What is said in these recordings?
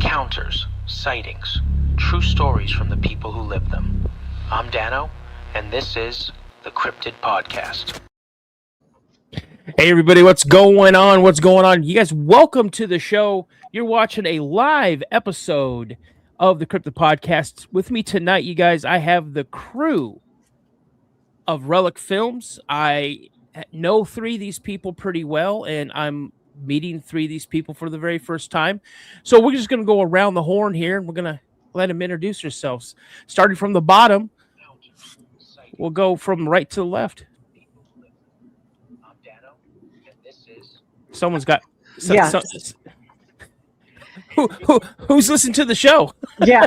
Encounters, sightings, true stories from the people who live them. I'm Dano, and this is the Cryptid Podcast. Hey everybody, what's going on? What's going on? You guys, welcome to the show. You're watching a live episode of the Cryptid Podcast. With me tonight, you guys, I have the crew of Relic Films. I know three of these people pretty well, and I'm meeting three of these people for the very first time. So we're just going to go around the horn here, and we're going to let them introduce themselves. Starting from the bottom, we'll go from right to the left. Someone's got... Who's listening to the show? Yeah.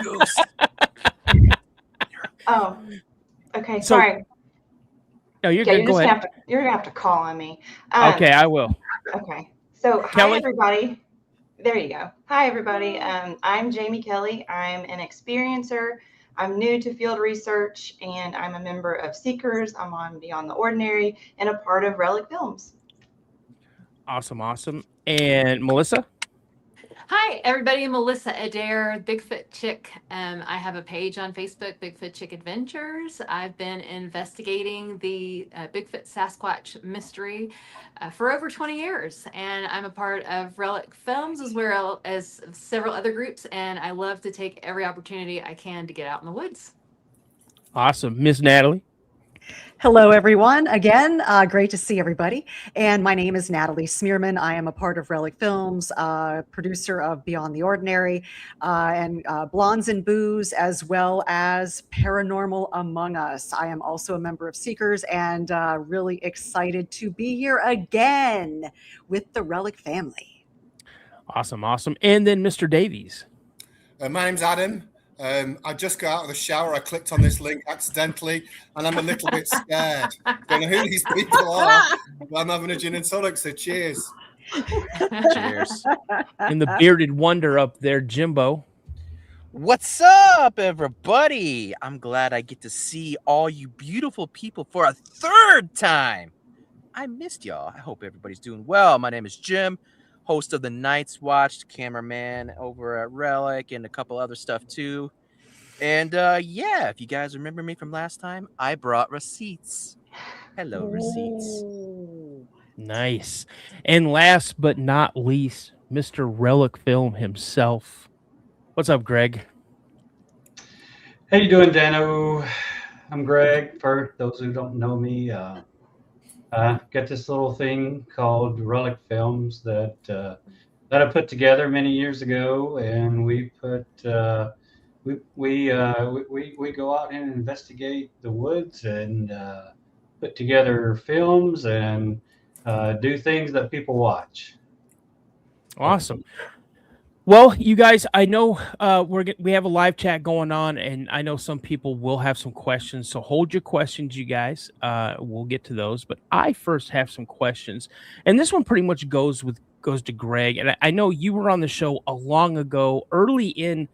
Oh, okay. Sorry. No, you're good. Go ahead. You're gonna have to call on me. Okay, I will. Okay. So, Kelly? Hi everybody. There you go. Hi everybody. I'm Jamie Kelly. I'm an experiencer. I'm new to field research, and I'm a member of Seekers. I'm on Beyond the Ordinary and a part of Relic Films. Awesome. And Melissa? Hi, everybody. Melissa Adair, Bigfoot Chick. I have a page on Facebook, Bigfoot Chick Adventures. I've been investigating the Bigfoot Sasquatch mystery for over 20 years, and I'm a part of Relic Films as well as several other groups, and I love to take every opportunity I can to get out in the woods. Awesome. Miss Natalie? Hello, everyone. Again, great to see everybody. And my name is Natalie Smearman. I am a part of Relic Films, producer of Beyond the Ordinary, and Blondes and Booze, as well as Paranormal Among Us. I am also a member of Seekers, and really excited to be here again with the Relic family. Awesome. And then Mr. Davies. My name's Adam. I just got out of the shower. I clicked on this link accidentally, and I'm a little bit scared. Don't know who these people are, but I'm having a gin and tonic, so cheers. Cheers. And the bearded wonder up there, Jimbo. What's up, everybody? I'm glad I get to see all you beautiful people for a third time. I missed y'all. I hope everybody's doing well. My name is Jim, host of the Night's Watch, cameraman over at Relic, and a couple other stuff too. And if you guys remember me from last time, I brought receipts. Hello, receipts. Nice. And last but not least, Mr. Relic Film himself. What's up, Greg? How you doing, Dano? I'm Greg. For those who don't know me, got this little thing called Relic Films that I put together many years ago, and we put we go out and investigate the woods and put together films and do things that people watch. Awesome. Well, you guys, I know we have a live chat going on, and I know some people will have some questions. So hold your questions, you guys. We'll get to those, but I first have some questions, and this one pretty much goes to Greg. And I know you were on the show a long ago, early in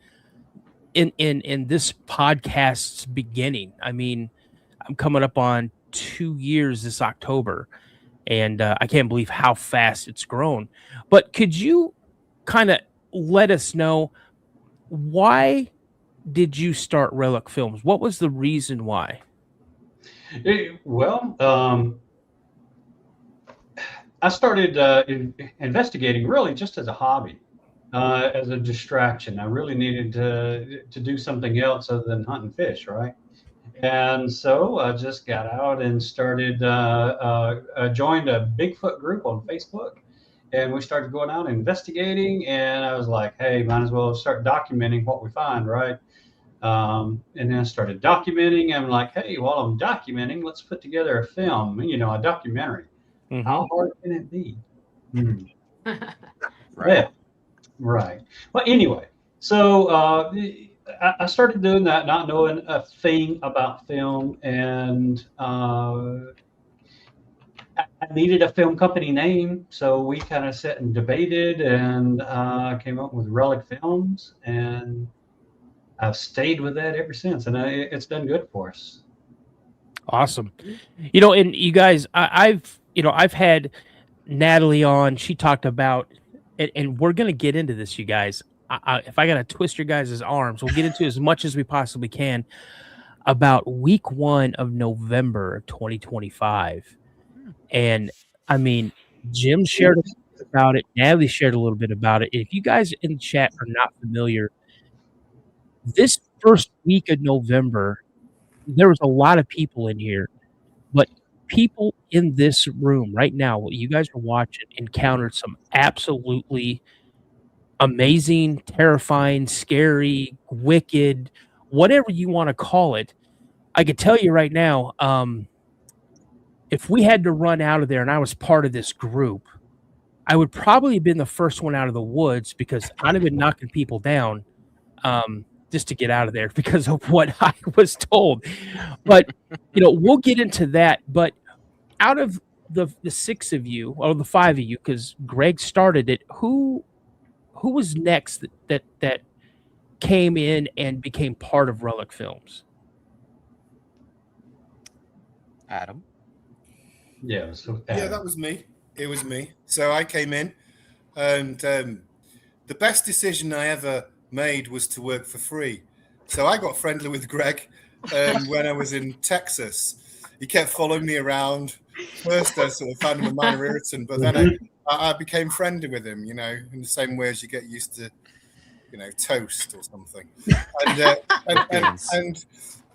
this podcast's beginning. I mean, I'm coming up on 2 years this October, and I can't believe how fast it's grown. But could you kind of let us know, why did you start Relic Films? What was the reason why? I started investigating really just as a hobby, as a distraction. I really needed to do something else other than hunt and fish, right? And so I just got out and started, joined a Bigfoot group on Facebook. And we started going out and investigating, and I was like, hey, might as well start documenting what we find, right? And then I started documenting. I'm like, hey, while I'm documenting, let's put together a film, a documentary. Mm-hmm. How hard can it be? Right. Yeah, right. Well, anyway, so I started doing that, not knowing a thing about film, and I needed a film company name, so we kind of sat and debated and came up with Relic Films, and I've stayed with that ever since, and it's done good for us. Awesome. And you guys, I've had Natalie on. She talked about, and we're going to get into this, you guys. if I got to twist your guys' arms, we'll get into as much as we possibly can about week 1 of November of 2025. And I mean, Jim shared a little bit about it. Natalie shared a little bit about it. If you guys in the chat are not familiar, this first week of November, there was a lot of people in here, but people in this room right now, what you guys are watching, encountered some absolutely amazing, terrifying, scary, wicked, whatever you want to call it. I could tell you right now, if we had to run out of there and I was part of this group, I would probably have been the first one out of the woods because I'd have been knocking people down just to get out of there because of what I was told. But, we'll get into that. But out of the 6 of you, or the 5 of you, because Greg started it, who was next that came in and became part of Relic Films? Adam. Yeah, so Yeah, that was me. It was me. So I came in, and the best decision I ever made was to work for free. So I got friendly with Greg when I was in Texas. He kept following me around. First, I sort of found him a minor irritant, but then I became friendly with him, in the same way as you get used to, toast or something. And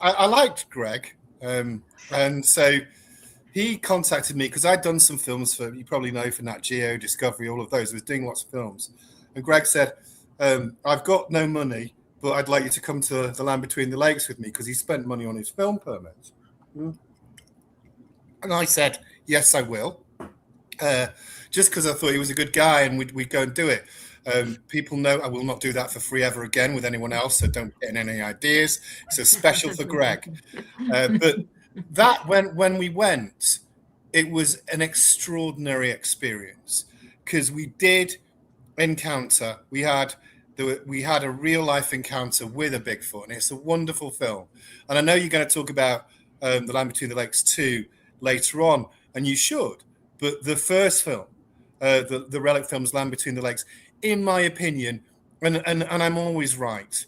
I liked Greg. And so he contacted me because I'd done some films you probably know, for Nat Geo, Discovery, all of those. I was doing lots of films. And Greg said, I've got no money, but I'd like you to come to the Land Between the Lakes with me because he spent money on his film permit. And I said, yes, I will. Just because I thought he was a good guy and we'd go and do it. People know I will not do that for free ever again with anyone else, so don't get any ideas. It's a special for Greg. But that when we went, it was an extraordinary experience because we did encounter. We had a real life encounter with a Bigfoot, and it's a wonderful film. And I know you're going to talk about The Land Between the Lakes 2 later on, and you should. But the first film, the Relic Films Land Between the Lakes, in my opinion, and I'm always right.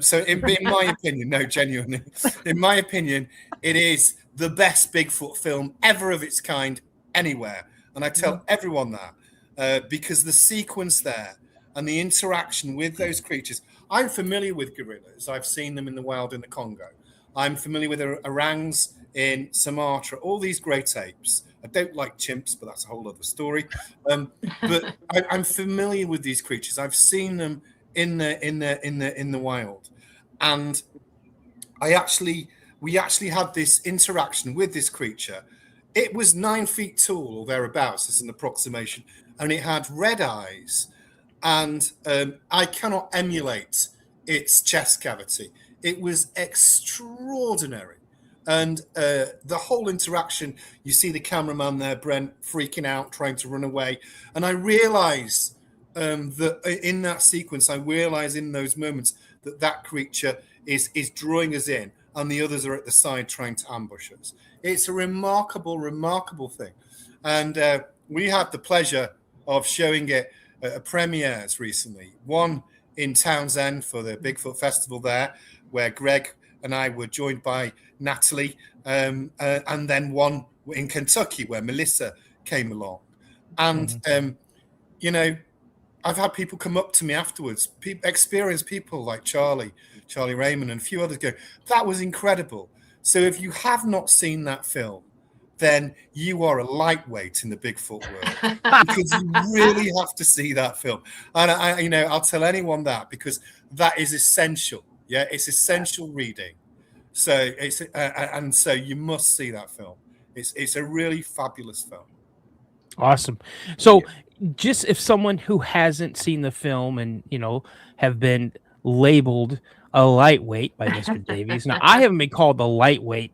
So in my opinion, no, genuinely, in my opinion, it is the best Bigfoot film ever of its kind anywhere. And I tell everyone that because the sequence there and the interaction with those creatures. I'm familiar with gorillas. I've seen them in the wild in the Congo. I'm familiar with orangs in Sumatra, all these great apes. I don't like chimps, but that's a whole other story. But I'm familiar with these creatures. I've seen them in the wild, and we actually had this interaction with this creature. It was 9 feet tall or thereabouts, as an approximation, and it had red eyes. And I cannot emulate its chest cavity. It was extraordinary. And the whole interaction, you see the cameraman there, Brent, freaking out, trying to run away. And I realize that in that sequence, I realize in those moments that creature is drawing us in, and the others are at the side trying to ambush us. It's a remarkable, remarkable thing. And we had the pleasure of showing it at premieres recently. One in Townsend for the Bigfoot Festival there, where Greg and I were joined by Natalie, and then one in Kentucky where Melissa came along. And, I've had people come up to me afterwards, experienced people like Charlie Raymond and a few others go, that was incredible. So if you have not seen that film, then you are a lightweight in the Bigfoot world because you really have to see that film. And I'll tell anyone that because that is essential. Yeah, it's essential reading. So so you must see that film. It's a really fabulous film. Awesome. So just if someone who hasn't seen the film and, have been labeled a lightweight by Mr. Davies. Now, I haven't been called the lightweight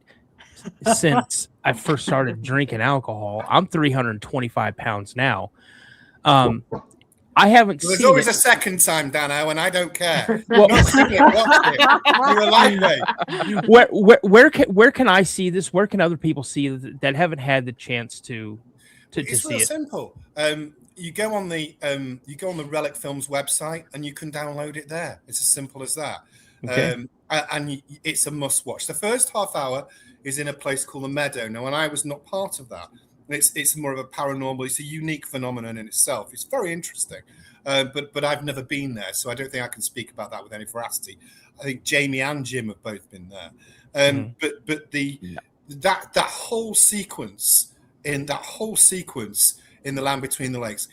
since I first started drinking alcohol. I'm 325 pounds now. I haven't seen There's always it. a second time, Dano, and I don't care. Well, you're a lightweight. Where can I see this? Where can other people see that haven't had the chance to It's see real it? simple. you go on the Relic Films website and you can download it there. It's as simple as that. Okay. And it's a must watch. The first half hour is in a place called the Meadow. Now, and I was not part of that. It's more of a paranormal. It's a unique phenomenon in itself. It's very interesting, but I've never been there, so I don't think I can speak about that with any veracity. I think Jamie and Jim have both been there, but that whole sequence in the Land Between the Lakes,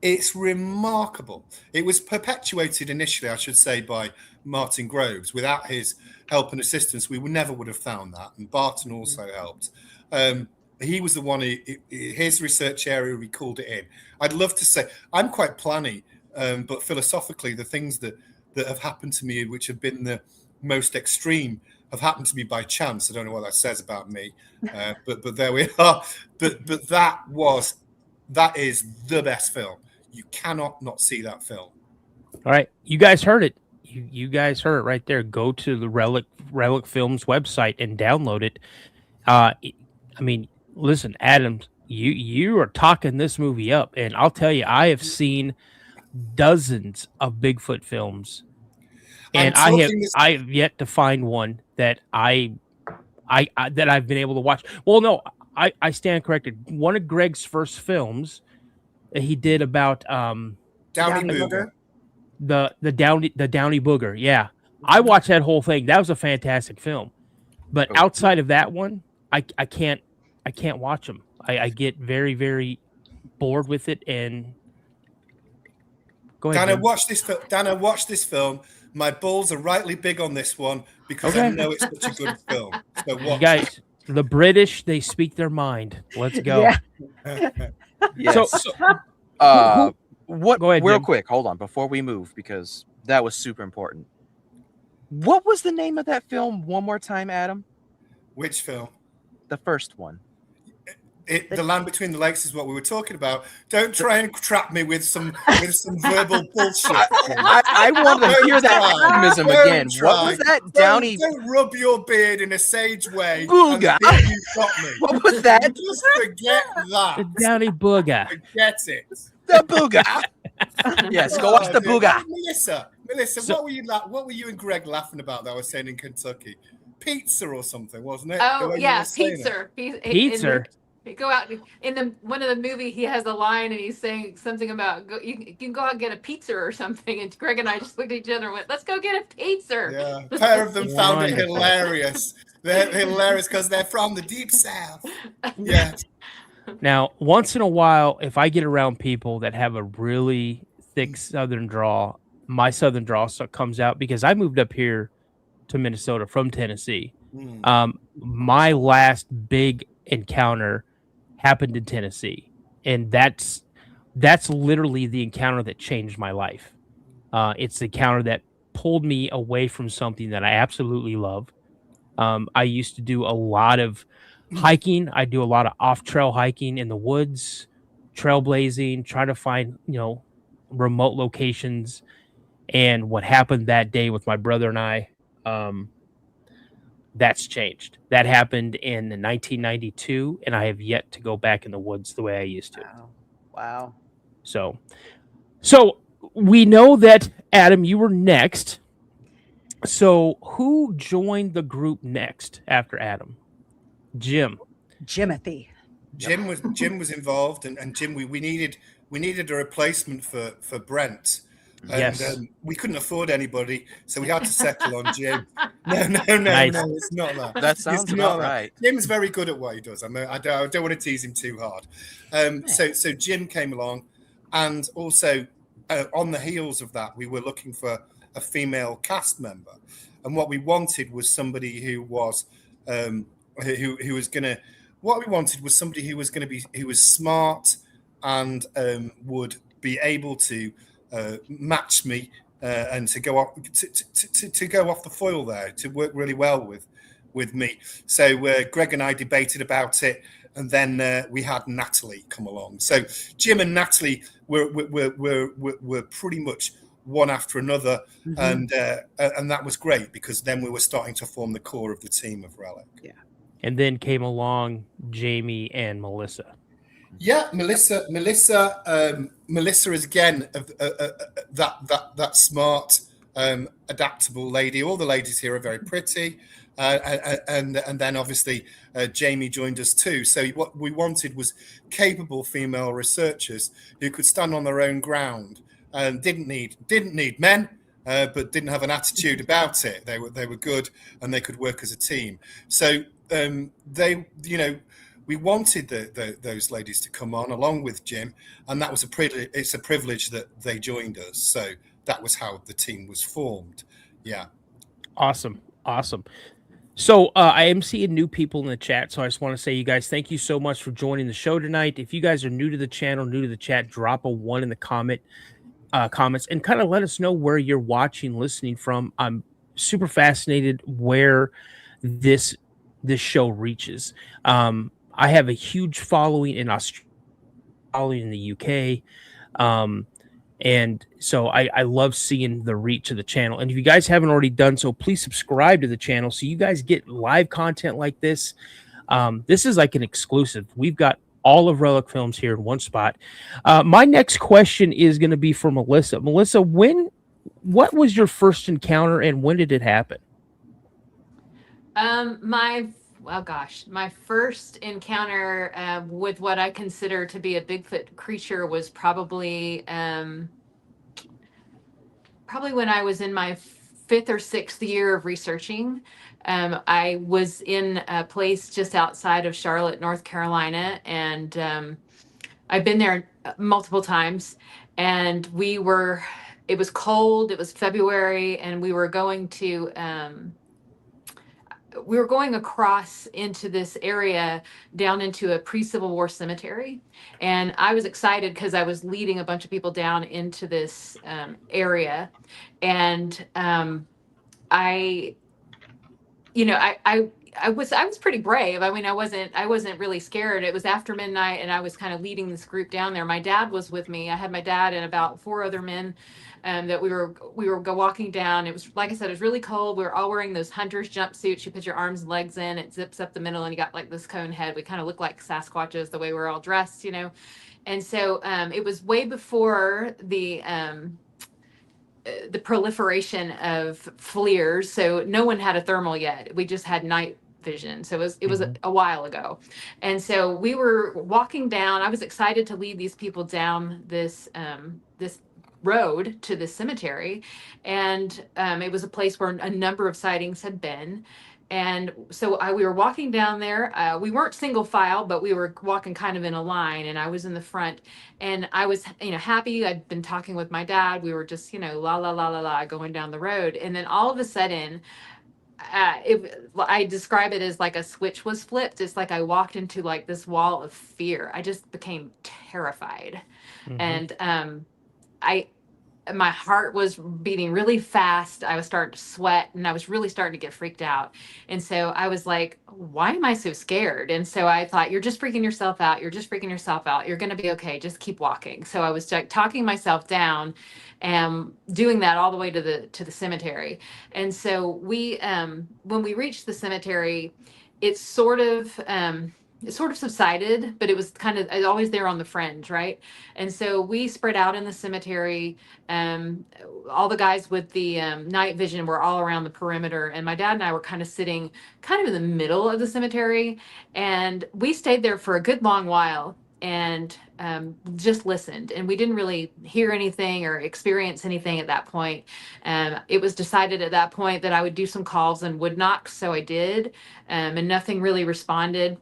it's remarkable. It was perpetuated initially, I should say, by Martin Groves. Without his help and assistance, we never would have found that. And Barton also helped. He was the one his research area, we called it in. I'd love to say, I'm quite planny, but philosophically, the things that have happened to me, which have been the most extreme, have happened to me by chance. I don't know what that says about me, but there we are. But that is the best film. You cannot not see that film. All right, you guys heard it. You guys heard it right there. Go to the Relic Films website and download it. I mean, listen, Adam, you are talking this movie up, and I'll tell you, I have seen dozens of Bigfoot films, and I have yet to find one that I've been able to watch. Well, no, I stand corrected. One of Greg's first films that he did about Downy Booger. The Downy Booger. Yeah, I watched that whole thing. That was a fantastic film. But outside of that one, I can't watch them. I get very, very bored with it. And go ahead, Dano, watch this film. My balls are rightly big on this one because I know it's such a good film. So watch. You guys, the British, they speak their mind. Let's go. Yeah. Yes. Go ahead, real Jim. quick, hold on before we move, because that was super important. What was the name of that film one more time, Adam? Which film? The first one. The Land Between the Lakes is what we were talking about. Don't try and trap me with some verbal bullshit. I wanted to hear that optimism again. What was that? Downy. Don't rub your beard in a sage way. Booga. And think you got me. What was that? Just forget that. The Downy Booger. Forget it. The Booga. Yes, go watch the Booga. Melissa, what were you and Greg laughing about that I was saying in Kentucky? Pizza or something, wasn't it? Oh yeah, pizza. Pizza. Go out in one of the movie. He has a line and he's saying something about you can go out and get a pizza or something. And Greg and I just looked at each other and went, "Let's go get a pizza." Yeah, a pair of them found it hilarious. They're hilarious because they're from the deep south. Yeah. Now, once in a while, if I get around people that have a really thick Southern drawl, my Southern drawl comes out because I moved up here to Minnesota from Tennessee. My last big encounter happened in Tennessee, and that's literally the encounter that changed my life. It's the encounter that pulled me away from something that I absolutely love. I used to do a lot of hiking. I do a lot of off-trail hiking in the woods, trailblazing, trying to find remote locations. And what happened that day with my brother and I, that's changed. That happened in 1992, and I have yet to go back in the woods the way I used to. Wow. So we know that, Adam, you were next. So who joined the group next after Adam? Jim. Jimothy. Jim was involved, and Jim, we needed a replacement for Brent. And, Yes. We couldn't afford anybody, so we had to settle on Jim. No, Nice. no, it's not that. That sounds It's about not that. right. Jim's very good at what he does. I don't want to tease him too hard. So Jim came along, and also on the heels of that, we were looking for a female cast member, and what we wanted was somebody who was who was gonna. What we wanted was somebody who was smart and would be able to match me and to go off to go off the foil there, to work really well with me. So Greg and I debated about it, and then we had Natalie come along. So Jim and Natalie were pretty much one after another, and that was great because then we were starting to form the core of the team of Relic. Yeah. And then came along Jamie and Melissa. Yeah, Melissa is again that smart, adaptable lady. All the ladies here are very pretty, and then obviously Jamie joined us too. So what we wanted was capable female researchers who could stand on their own ground and didn't need men. But didn't have an attitude about it. They were good, and they could work as a team. So we wanted those ladies to come on along with Jim, and that was a privilege. It's a privilege that they joined us. So that was how the team was formed. Yeah. Awesome. So I am seeing new people in the chat, so I just want to say, you guys, thank you so much for joining the show tonight. If you guys are new to the channel, new to the chat, drop a 1 in the comments and kind of let us know where you're watching, listening from. I'm super fascinated where this show reaches. I have a huge following in Australia, in the UK. And so I love seeing the reach of the channel. And if you guys haven't already done so, please subscribe to the channel so you guys get live content like this. This is like an exclusive. We've got all of Relic Films here in one spot. My next question is going to be for Melissa. Melissa, what was your first encounter and when did it happen? My first encounter with what I consider to be a Bigfoot creature was probably when I was in my 5th or 6th year of researching. I was in a place just outside of Charlotte, North Carolina, and I've been there multiple times. And it was cold, it was February, and we were going across into this area down into a pre-Civil War cemetery. And I was excited because I was leading a bunch of people down into this area. And I was pretty brave. I mean, I wasn't really scared. It was after midnight and I was kind of leading this group down there. My dad was with me. I had my dad and about 4 other men that we were walking down. It was, like I said, it was really cold. We were all wearing those hunter's jumpsuits. You put your arms and legs in, it zips up the middle, and you got like this cone head. We kind of look like Sasquatches the way we're all dressed, And so it was way before the proliferation of FLIRs. So no one had a thermal yet. We just had night vision. So it was a while ago. And so we were walking down. I was excited to lead these people down this road to the cemetery. And it was a place where a number of sightings had been. And so we were walking down there. We weren't single file, but we were walking kind of in a line, and I was in the front. And I was, happy. I'd been talking with my dad. We were just, la, la, la, la, la, going down the road. And then all of a sudden, I describe it as like a switch was flipped. It's like I walked into like this wall of fear. I just became terrified. And my heart was beating really fast. I was starting to sweat, and I was really starting to get freaked out. And so I was like, why am I so scared? And so I thought, you're just freaking yourself out. You're just freaking yourself out. You're going to be okay. Just keep walking. So I was like talking myself down and doing that all the way to the cemetery. And so when we reached the cemetery, it sort of subsided, but it was kind of always there on the fringe, right? And so we spread out in the cemetery. All the guys with the night vision were all around the perimeter, and my dad and I were kind of sitting kind of in the middle of the cemetery, and we stayed there for a good long while and just listened. And we didn't really hear anything or experience anything at that point. It was decided at that point that I would do some calls and wood knocks, so I did, and nothing really responded.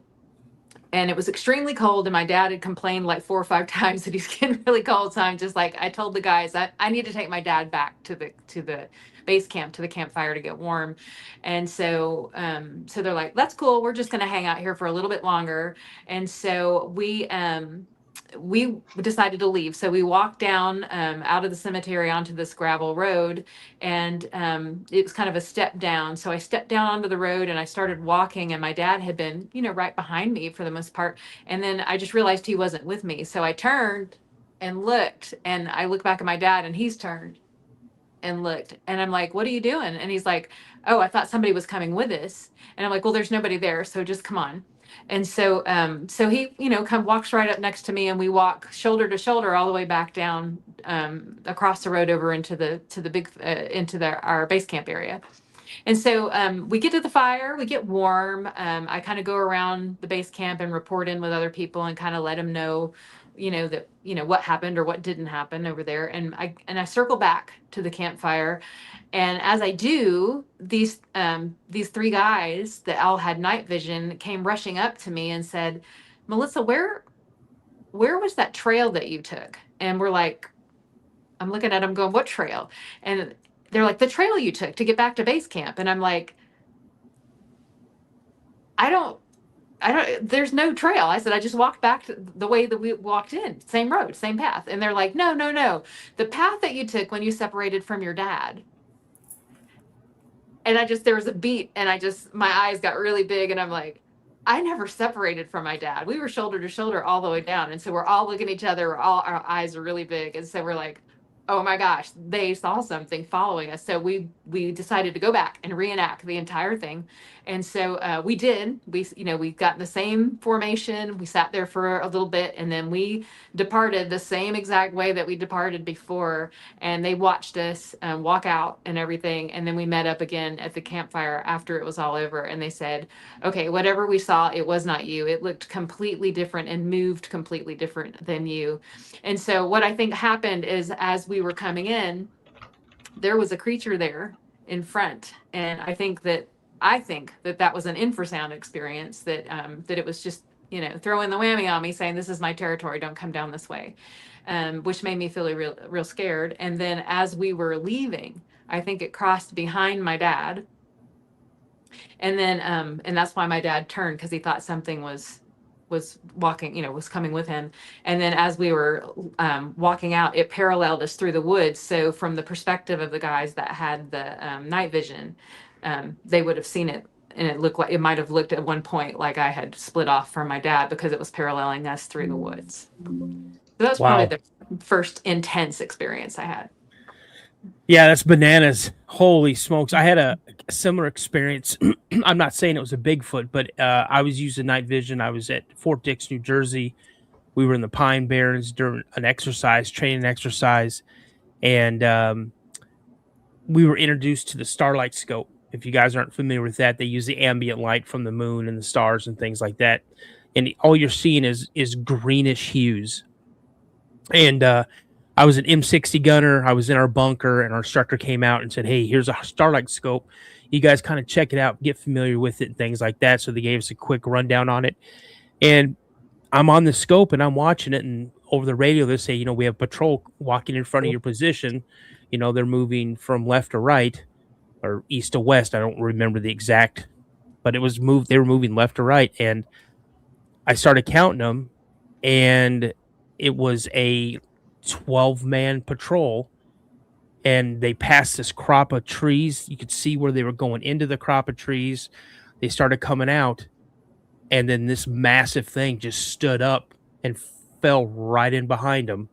And it was extremely cold, and my dad had complained like 4 or 5 times that he's getting really cold. So I'm just like, I told the guys I need to take my dad back to the base camp, to the campfire, to get warm. And so they're like, that's cool. We're just going to hang out here for a little bit longer. And so we decided to leave. So we walked down out of the cemetery onto this gravel road, and it was kind of a step down. So I stepped down onto the road and I started walking, and my dad had been, right behind me for the most part. And then I just realized he wasn't with me. So I turned and looked, and I looked back at my dad, and he's turned and looked, and I'm like, what are you doing? And he's like, oh, I thought somebody was coming with us. And I'm like, well, there's nobody there, so just come on. And so, so he, kind of walks right up next to me, and we walk shoulder to shoulder all the way back down, across the road over into the big, our base camp area. And so, we get to the fire, we get warm. I kind of go around the base camp and report in with other people and kind of let them know, that, what happened or what didn't happen over there. And I circle back to the campfire. And as I do, these three guys that all had night vision came rushing up to me and said, "Melissa, where was that trail that you took?" And we're like, I'm looking at them going, "What trail?" And they're like, "The trail you took to get back to base camp." And I'm like, I don't, there's no trail. I said, "I just walked back the way that we walked in, same road, same path." And they're like, no, the path that you took when you separated from your dad." And there was a beat, and my eyes got really big, and I'm like, I never separated from my dad. We were shoulder to shoulder all the way down. And so we're all looking at each other. Our eyes are really big. And so we're like, oh my gosh, they saw something following us. So we decided to go back and reenact the entire thing. And so we did. We got in the same formation. We sat there for a little bit, and then we departed the same exact way that we departed before. And they watched us walk out and everything. And then we met up again at the campfire after it was all over. And they said, "Okay, whatever we saw, it was not you. It looked completely different and moved completely different than you." And so what I think happened is, as we were coming in, there was a creature there in front. And I think that was an infrasound experience, that it was just, throwing the whammy on me, saying, "This is my territory, don't come down this way," which made me feel real scared. And then as we were leaving, I think it crossed behind my dad. And then, and that's why my dad turned, because he thought something was walking, was coming with him. And then as we were walking out, it paralleled us through the woods. So from the perspective of the guys that had the night vision, they would have seen it. And it might have looked at one point like I had split off from my dad, because it was paralleling us through the woods. So that's Wow. probably the first intense experience I had. Yeah, that's bananas. Holy smokes. I had a similar experience. I'm not saying it was a Bigfoot, but I was using night vision. I was at Fort Dix, New Jersey. We were in the Pine Barrens during an training exercise. And we were introduced to the starlight scope. If you guys aren't familiar with that, they use the ambient light from the moon and the stars and things like that. And all you're seeing is greenish hues. And I was an M60 gunner. I was in our bunker, and our instructor came out and said, "Hey, here's a starlight scope. You guys kind of check it out, get familiar with it," and things like that. So they gave us a quick rundown on it. And I'm on the scope, and I'm watching it, and over the radio, they say, "We have patrol walking in front of your position. They're moving from left to right or east to west." I don't remember the exact, but it was moved. They were moving left to right. And I started counting them, and it was a 12-man patrol, and they passed this crop of trees. You could see where they were going into the crop of trees. They started coming out, and then this massive thing just stood up and fell right in behind them.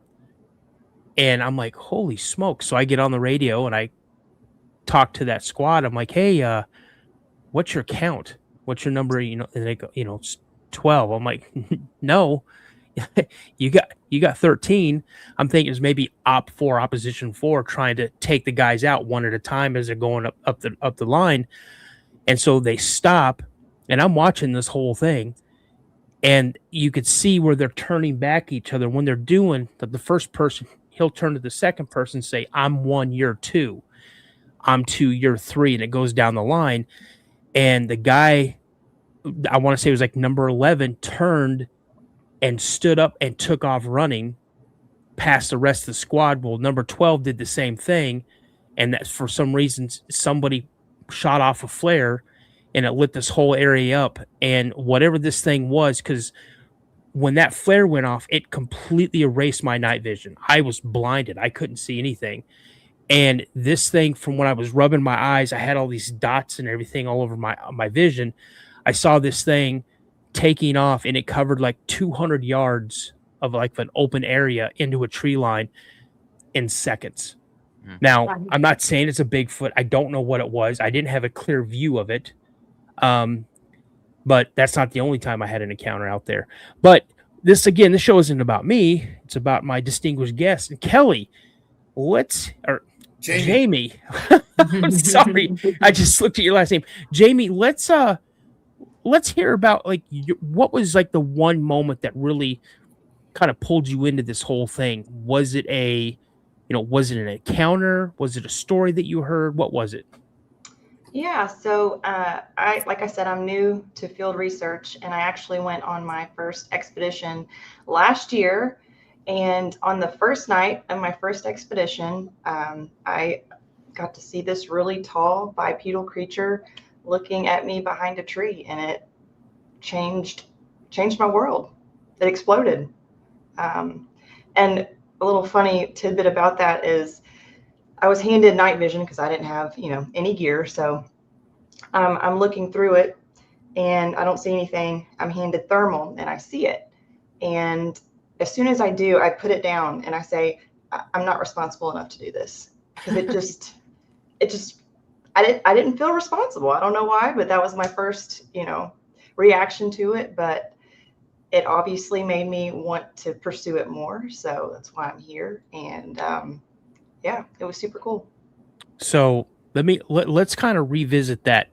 And I'm like, holy smoke. So I get on the radio and I talk to that squad. I'm like, "Hey, what's your count? What's your number?" And they go, "It's 12. I'm like, "No, you got 13. I'm thinking it's maybe Op 4, Opposition 4, trying to take the guys out one at a time as they're going up the line. And so they stop, and I'm watching this whole thing, and you could see where they're turning back each other. When they're doing the first person, he'll turn to the second person and say, "I'm 1, you're 2. I'm 2, you're 3," and it goes down the line. And the guy, I want to say it was like number 11, turned and stood up and took off running past the rest of the squad. Well, number 12 did the same thing, and that for some reason somebody shot off a flare, and it lit this whole area up. And whatever this thing was, because when that flare went off, it completely erased my night vision. I was blinded. I couldn't see anything. And this thing, from when I was rubbing my eyes, I had all these dots and everything all over my vision. I saw this thing taking off, and it covered like 200 yards of like an open area into a tree line in seconds. Now, I'm not saying it's a Bigfoot. I don't know what it was. I didn't have a clear view of it. but that's not the only time I had an encounter out there. But this show isn't about me. It's about my distinguished guest. And Kelly, Jamie. I'm sorry. I just looked at your last name. Jamie, let's hear about what was like the one moment that really kind of pulled you into this whole thing. Was it was it an encounter? Was it a story that you heard? What was it? Yeah, so like I said, I'm new to field research, and I actually went on my first expedition last year. And on the first night of my first expedition, I got to see this really tall bipedal creature looking at me behind a tree, and it changed my world. It exploded. And a little funny tidbit about that is I was handed night vision because I didn't have, any gear. So I'm looking through it and I don't see anything. I'm handed thermal and I see it. And as soon as I do, I put it down and I say, I'm not responsible enough to do this. Because I didn't feel responsible. I don't know why, but that was my first, reaction to it. But it obviously made me want to pursue it more. So that's why I'm here. And yeah, it was super cool. So let's kind of revisit that.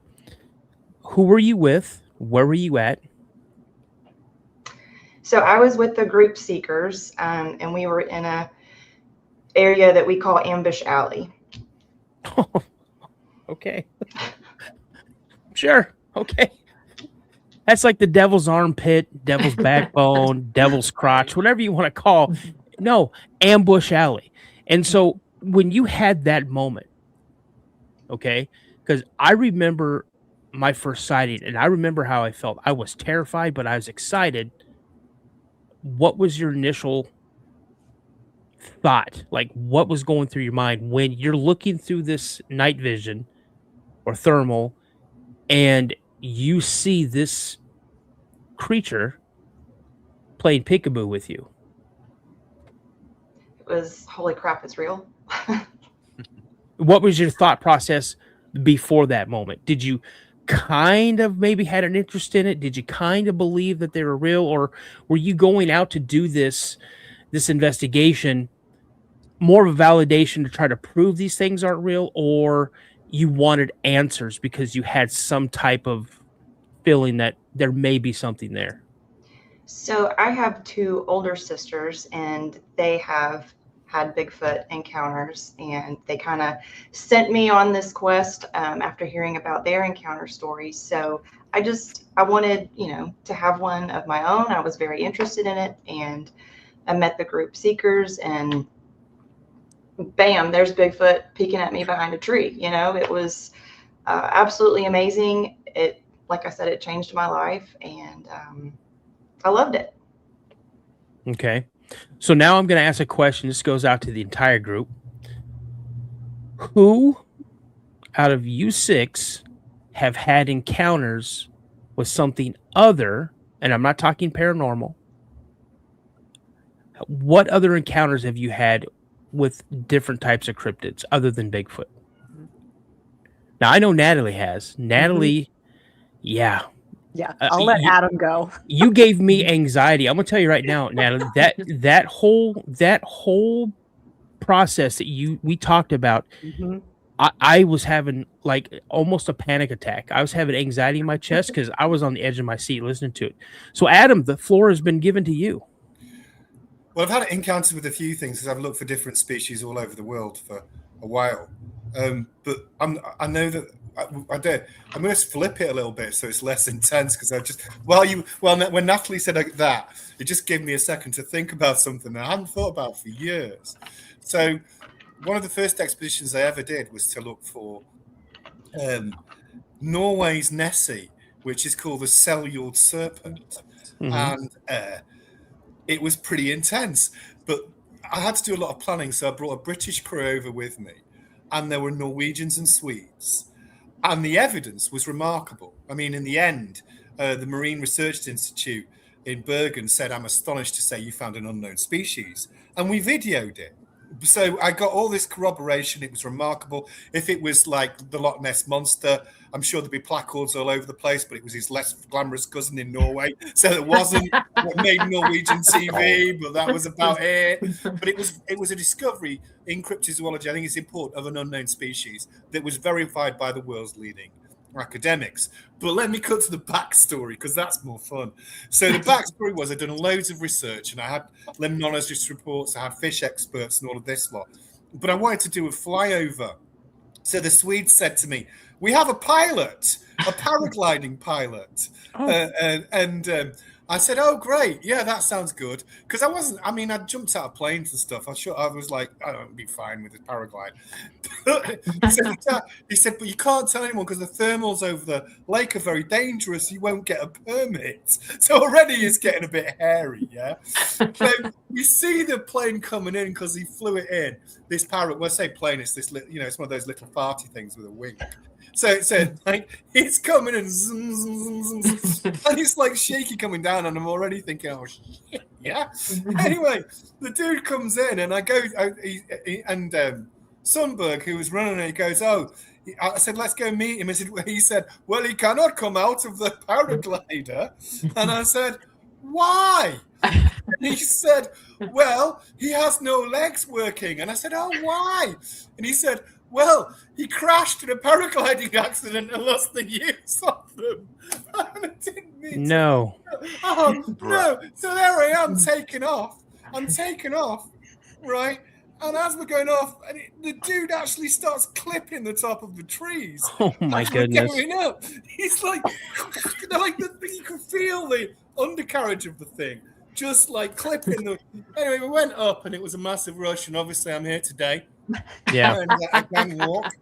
Who were you with? Where were you at? So I was with the group Seekers, and we were in a area that we call Ambush Alley. Okay. Sure. Okay. That's like the devil's armpit, devil's backbone, devil's crotch, whatever you want to call. No, Ambush Alley. And so when you had that moment, okay, because I remember my first sighting and I remember how I felt. I was terrified, but I was excited. What was your initial thought? Like, what was going through your mind when you're looking through this night vision or thermal and you see this creature playing peekaboo with you? It was, holy crap, it's real. What was your thought process before that moment? Did you kind of maybe had an interest in it? Did you kind of believe that they were real, or were you going out to do this investigation more of a validation to try to prove these things aren't real, or you wanted answers because you had some type of feeling that there may be something there? So I have two older sisters, and they have had Bigfoot encounters, and they kind of sent me on this quest after hearing about their encounter stories. So I wanted, to have one of my own. I was very interested in it, and I met the group Seekers, and bam, there's Bigfoot peeking at me behind a tree. It was absolutely amazing. It, like I said, it changed my life, and I loved it. Okay. So now I'm going to ask a question. This goes out to the entire group. Who out of you six have had encounters with something other, and I'm not talking paranormal, what other encounters have you had with different types of cryptids other than Bigfoot? Now, I know Natalie has. Natalie, yeah. Yeah, I'll let Adam go. You gave me anxiety. I'm gonna tell you right now, Natalie, that whole process that we talked about, I was having like almost a panic attack. I was having anxiety in my chest because I was on the edge of my seat listening to it. So, Adam, the floor has been given to you. Well, I've had encounters with a few things because I've looked for different species all over the world for a while. But I know that I'm going to flip it a little bit so it's less intense, because when Natalie said that, it just gave me a second to think about something I hadn't thought about for years. So one of the first expeditions I ever did was to look for Norway's Nessie, which is called the Seljold serpent. And it was pretty intense, but I had to do a lot of planning, so I brought a British crew over with me, and there were Norwegians and Swedes. And the evidence was remarkable. I mean, in the end, the Marine Research Institute in Bergen said, "I'm astonished to say you found an unknown species." And we videoed it. So I got all this corroboration. It was remarkable. If it was like the Loch Ness Monster, I'm sure there'd be placards all over the place, but it was his less glamorous cousin in Norway. So it wasn't what made Norwegian TV, but that was about it. But it was a discovery in cryptozoology, I think it's important, of an unknown species that was verified by the world's leading academics. But let me cut to the backstory, because that's more fun. So the backstory was I'd done loads of research, and I had limnologist reports, I had fish experts and all of this lot. But I wanted to do a flyover. So the Swedes said to me, we have a pilot, a paragliding pilot. And I said, oh, great. Yeah, that sounds good. Because I jumped out of planes and stuff. I was like, I'll be fine with the paraglide. He said, but you can't tell anyone because the thermals over the lake are very dangerous. You won't get a permit. So already it's getting a bit hairy, yeah? So we see the plane coming in because he flew it in. This parrot, well, I say plane, it's this, it's one of those little farty things with a wing. So like it's coming and zoom, zoom, zoom, zoom, zoom. And it's like shaky coming down, and I'm already thinking, oh shit, yeah. Anyway, the dude comes in, and I go, Sundberg, who was running it, he goes, oh, I said, let's go meet him. He said, well, he cannot come out of the paraglider. And I said, why? And he said, well, he has no legs working. And I said, oh, why? And he said, well, he crashed in a paragliding accident and lost the use of them. And I didn't mean No. Oh, no. So there I am, taking off. I'm taking off, right? And as we're going off, the dude actually starts clipping the top of the trees. Oh, my goodness. Going up. He's like, you can feel the undercarriage of the thing. Just like clipping the. Anyway, we went up and it was a massive rush. And obviously, I'm here today. Yeah. And I can walk.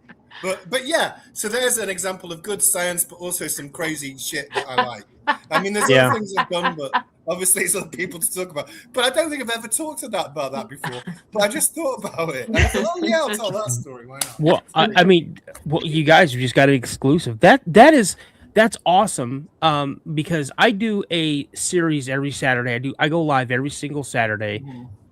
But yeah, so there's an example of good science, but also some crazy shit that I like. I mean, there's other things I've done, but obviously it's other people to talk about. But I don't think I've ever talked about that before. But I just thought about it. And I thought, oh yeah, I'll tell that story. Why not? Well, I mean, you guys have just got an exclusive. That's awesome. Because I do a series every Saturday. I go live every single Saturday,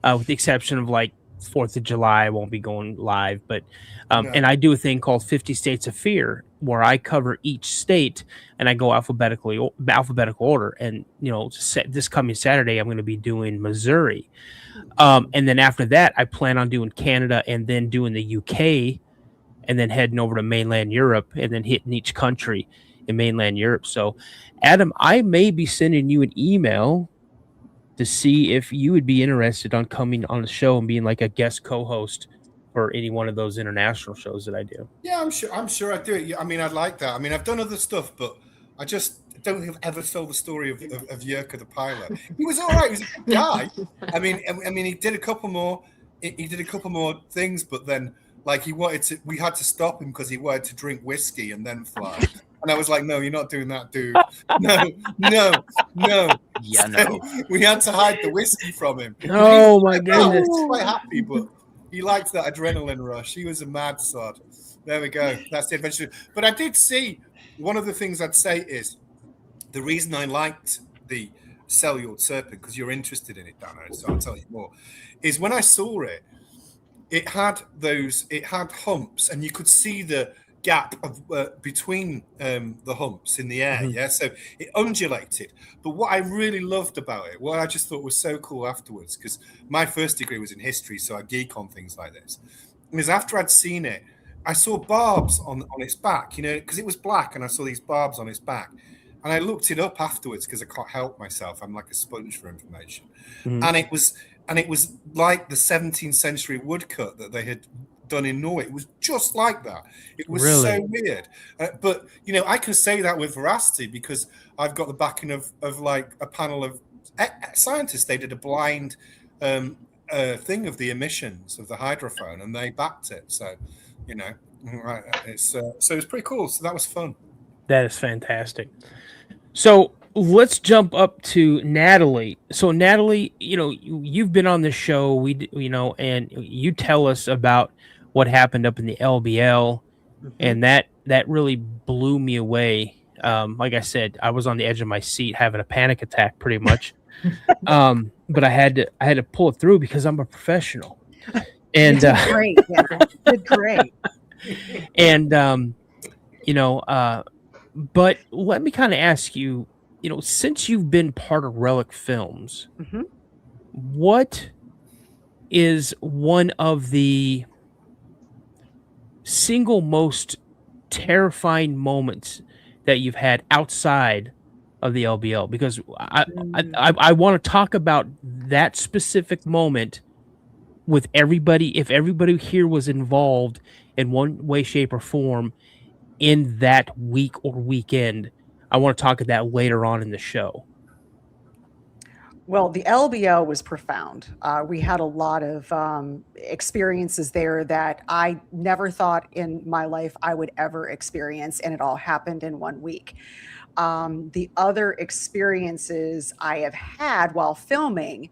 with the exception of like 4th of July. I won't be going live, but and I do a thing called 50 States of Fear, where I cover each state and I go alphabetical order. And this coming Saturday, I'm going to be doing Missouri, and then after that, I plan on doing Canada and then doing the UK, and then heading over to mainland Europe and then hitting each country in mainland Europe. So, Adam, I may be sending you an email to see if you would be interested on coming on the show and being like a guest co-host for any one of those international shows that I do. Yeah, I'm sure I'd do it. I mean, I'd like that. I mean, I've done other stuff, but I just don't ever tell the story of Yerka the pilot. He was all right. He was a good guy. I mean, he did a couple more. He did a couple more things, but then like we had to stop him because he wanted to drink whiskey and then fly. And I was like, no, you're not doing that, dude. No. Yeah, no. So we had to hide the whiskey from him. Oh, my goodness. He was quite happy, but he liked that adrenaline rush. He was a mad sod. There we go. That's the adventure. But I did see, one of the things I'd say is the reason I liked the cellular serpent, because you're interested in it, Dano, so I'll tell you more, is when I saw it, it had humps, and you could see the gap of between the humps in the air. Yeah, so it undulated. But what I really loved about it, what I just thought was so cool afterwards, because my first degree was in history, so I geek on things like this, is after I'd seen it, I saw barbs on its back, because it was black, and I saw these barbs on its back, and I looked it up afterwards because I can't help myself. I'm like a sponge for information. And it was like the 17th century woodcut that they had done in Norway. It was just like that. It was so weird. But I can say that with veracity because I've got the backing of like a panel of scientists. They did a blind thing of the emissions of the hydrophone, and they backed it. So it's pretty cool. So that was fun. That is fantastic. So let's jump up to Natalie. So Natalie, you've been on the show, and you tell us about what happened up in the LBL, and that really blew me away. Like I said, I was on the edge of my seat having a panic attack pretty much. But I had to pull it through because I'm a professional. And You did great. Yeah, you did great. and but let me kind of ask you, since you've been part of Relic Films, Mhm. what is one of the single most terrifying moments that you've had outside of the LBL? Because I want to talk about that specific moment with everybody. If everybody here was involved in one way, shape, or form in that week or weekend, I want to talk about that later on in the show. Well, the LBL was profound. We had a lot of experiences there that I never thought in my life I would ever experience, and it all happened in 1 week. The other experiences I have had while filming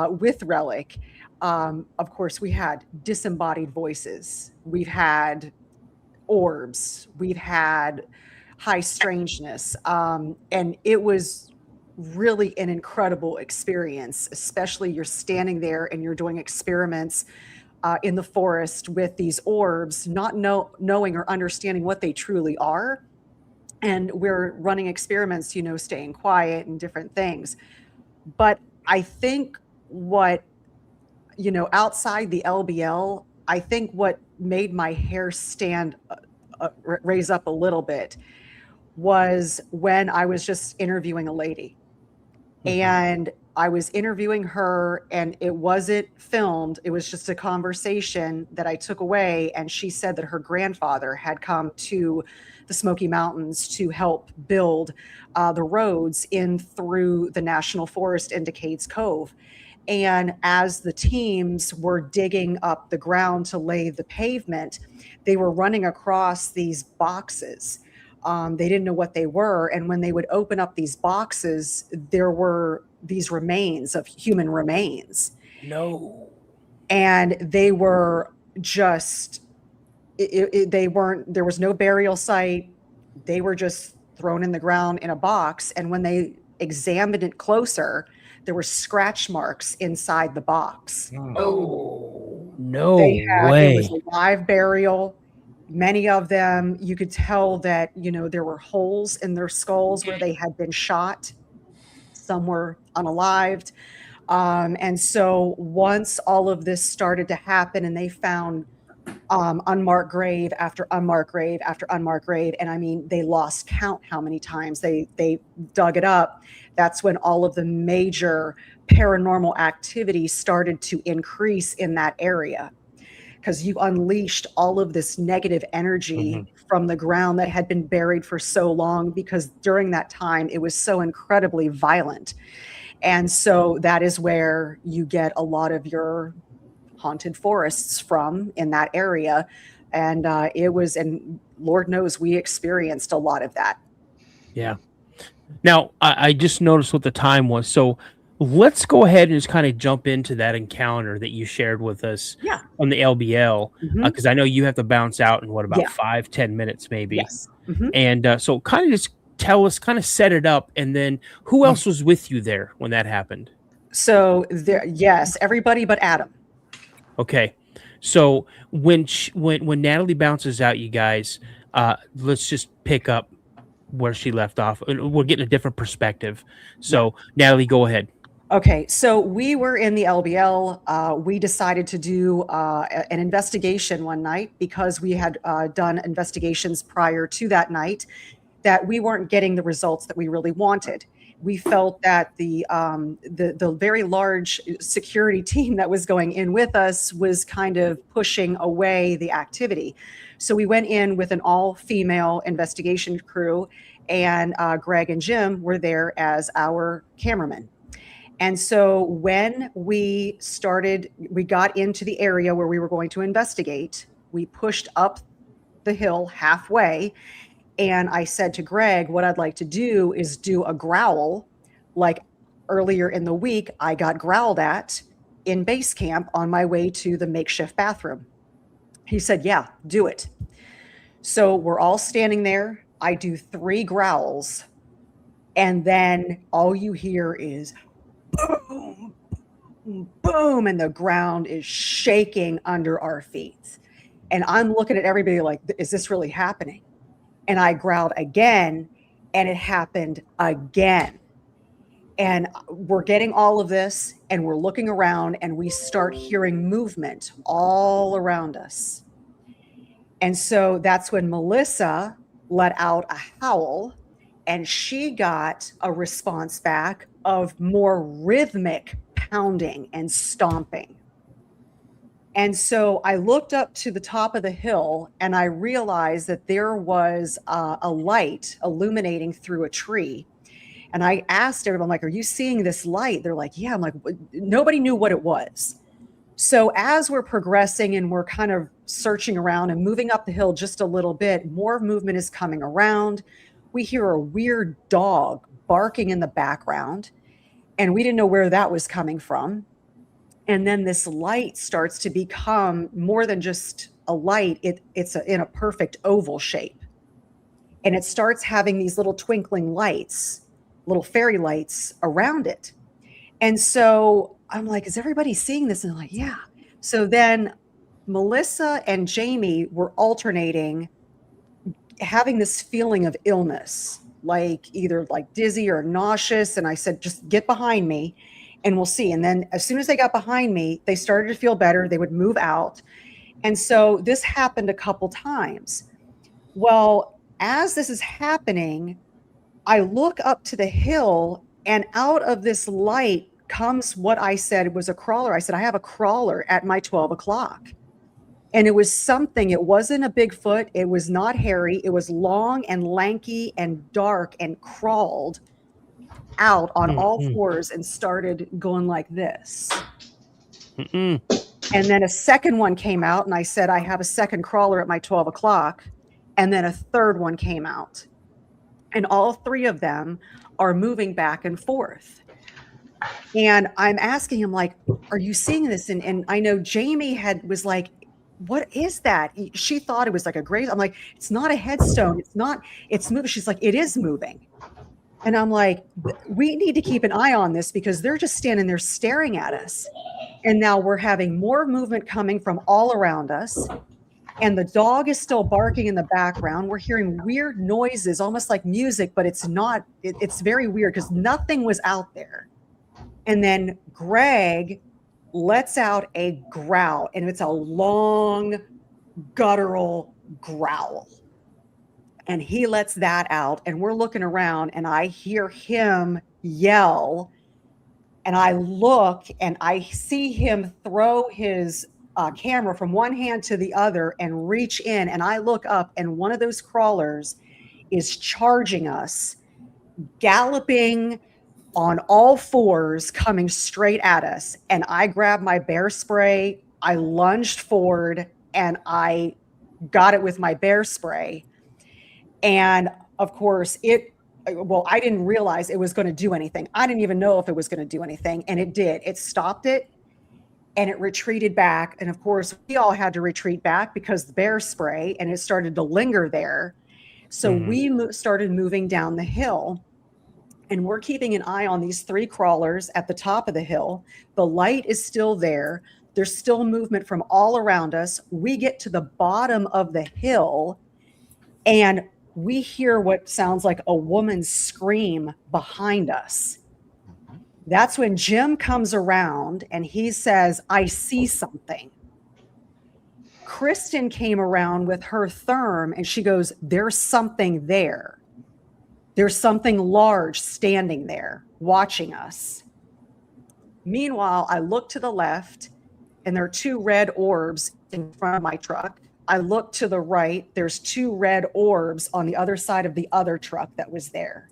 with Relic, of course, we had disembodied voices. We've had orbs. We've had high strangeness. And it was really an incredible experience, especially you're standing there and you're doing experiments in the forest with these orbs, not knowing or understanding what they truly are. And we're running experiments, staying quiet and different things. But I think outside the LBL, I think what made my hair raise up a little bit was when I was just interviewing a lady. And I was interviewing her, and it wasn't filmed. It was just a conversation that I took away. And she said that her grandfather had come to the Smoky Mountains to help build the roads in through the National Forest into Cades Cove. And as the teams were digging up the ground to lay the pavement, they were running across these boxes. They didn't know what they were. And when they would open up these boxes, there were these remains of human remains. No. And they were just, there was no burial site. They were just thrown in the ground in a box. And when they examined it closer, there were scratch marks inside the box. Oh, no It was way. a live burial. Many of them, you could tell that, there were holes in their skulls where they had been shot. Some were unalived. And so once all of this started to happen and they found unmarked grave after unmarked grave after unmarked grave, and I mean, they lost count how many times they dug it up. That's when all of the major paranormal activity started to increase in that area, because you unleashed all of this negative energy from the ground that had been buried for so long, because during that time it was so incredibly violent. And so that is where you get a lot of your haunted forests from, in that area. And and Lord knows we experienced a lot of that. Yeah. Now, I just noticed what the time was. So let's go ahead and just kind of jump into that encounter that you shared with us on the LBL, because I know you have to bounce out in about 5-10 minutes maybe. Yes. And so kind of just tell us, kind of set it up, and then who else was with you there when that happened? So yes, everybody but Adam. Okay. So when Natalie bounces out, you guys, let's just pick up where she left off. We're getting a different perspective. So Natalie, go ahead. Okay, so we were in the LBL. We decided to do an investigation one night, because we had done investigations prior to that night that we weren't getting the results that we really wanted. We felt that the very large security team that was going in with us was kind of pushing away the activity. So we went in with an all-female investigation crew, and Greg and Jim were there as our cameramen. And so when we got into the area where we were going to investigate, we pushed up the hill halfway. And I said to Greg, what I'd like to do is do a growl. Like earlier in the week, I got growled at in base camp on my way to the makeshift bathroom. He said, yeah, do it. So we're all standing there. I do 3 growls. And then all you hear is boom, boom, and the ground is shaking under our feet. And I'm looking at everybody like, is this really happening? And I growled again, and it happened again. And we're getting all of this, and we're looking around, and we start hearing movement all around us. And so that's when Melissa let out a howl, and she got a response back of more rhythmic pounding and stomping. And so I looked up to the top of the hill, and I realized that there was a light illuminating through a tree. And I asked everyone, I'm like, are you seeing this light? They're like, yeah. I'm like, nobody knew what it was. So as we're progressing and we're kind of searching around and moving up the hill just a little bit, more movement is coming around. We hear a weird dog barking in the background, and we didn't know where that was coming from. And then this light starts to become more than just a light. It's in a perfect oval shape. And it starts having these little twinkling lights, little fairy lights around it. And so I'm like, is everybody seeing this? And they're like, yeah. So then Melissa and Jamie were alternating, having this feeling of illness, like either like dizzy or nauseous. And I said, just get behind me and we'll see. And then as soon as they got behind me, they started to feel better. They would move out. And so this happened a couple times. Well, as this is happening, I look up to the hill, and out of this light comes what I said was a crawler. I said, I have a crawler at my 12 o'clock. And it was something, it wasn't a Bigfoot. It was not hairy. It was long and lanky and dark, and crawled out on all fours and started going like this. And then a second one came out, and I said, I have a second crawler at my 12 o'clock. And then a third one came out. And all three of them are moving back and forth. And I'm asking him, like, are you seeing this? And I know Jamie was like, what is that? She thought it was like a grave. I'm like, it's not a headstone. It's not, it's moving. She's like, it is moving. And I'm like, we need to keep an eye on this, because they're just standing there staring at us. And now we're having more movement coming from all around us. And the dog is still barking in the background. We're hearing weird noises, almost like music, but it's not, it's very weird because nothing was out there. And then Greg lets out a growl, and it's a long, guttural growl. And he lets that out, and we're looking around, and I hear him yell, and I look, and I see him throw his camera from one hand to the other and reach in, and I look up, and one of those crawlers is charging us, galloping on all fours, coming straight at us. And I grabbed my bear spray, I lunged forward, and I got it with my bear spray. And of course I didn't realize it was going to do anything. I didn't even know if it was going to do anything, and it did. It stopped it, and it retreated back. And of course, we all had to retreat back because the bear spray, and it started to linger there. So we started moving down the hill, and we're keeping an eye on these three crawlers at the top of the hill. The light is still there. There's still movement from all around us. We get to the bottom of the hill, and we hear what sounds like a woman's scream behind us. That's when Jim comes around, and he says, I see something. Kristen came around with her therm, and she goes, there's something there. There's something large standing there watching us. Meanwhile, I look to the left, and there are two red orbs in front of my truck. I look to the right. There's two red orbs on the other side of the other truck that was there.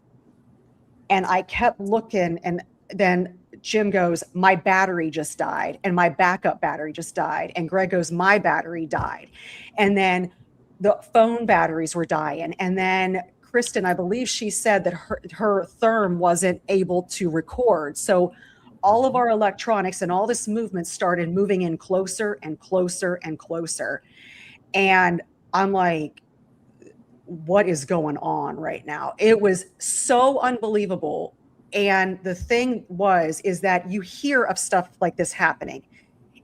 And I kept looking, and then Jim goes, my battery just died, and my backup battery just died. And Greg goes, my battery died. And then the phone batteries were dying. And then Kristen, I believe she said that her therm wasn't able to record. So all of our electronics and all this movement started moving in closer and closer and closer. And I'm like, what is going on right now? It was so unbelievable. And the thing is that you hear of stuff like this happening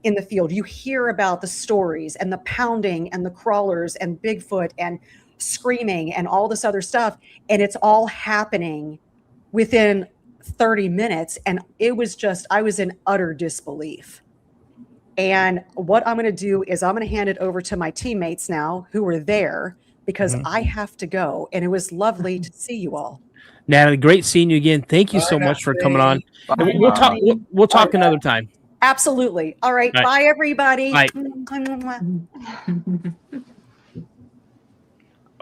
in the field. You hear about the stories and the pounding and the crawlers and Bigfoot and screaming and all this other stuff. And it's all happening within 30 minutes. And it was just, I was in utter disbelief. And what I'm going to do is I'm going to hand it over to my teammates now who were there, because I have to go. And it was lovely to see you all. Natalie, great seeing you again. Thank you so much for coming on. Bye, We'll talk. Natalie. We'll talk another time. Absolutely. All right. All right. Bye, everybody. Bye.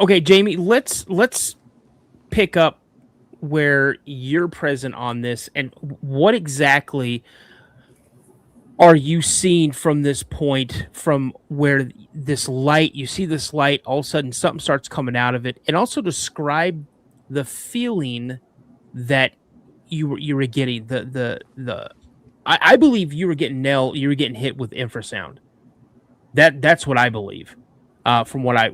Okay, Jamie, let's pick up where you're present on this, and what exactly are you seeing from this point, from where this light, you see this light, all of a sudden something starts coming out of it, and also describe the feeling that you were getting. I believe you were getting hit with infrasound. That's what I believe. From what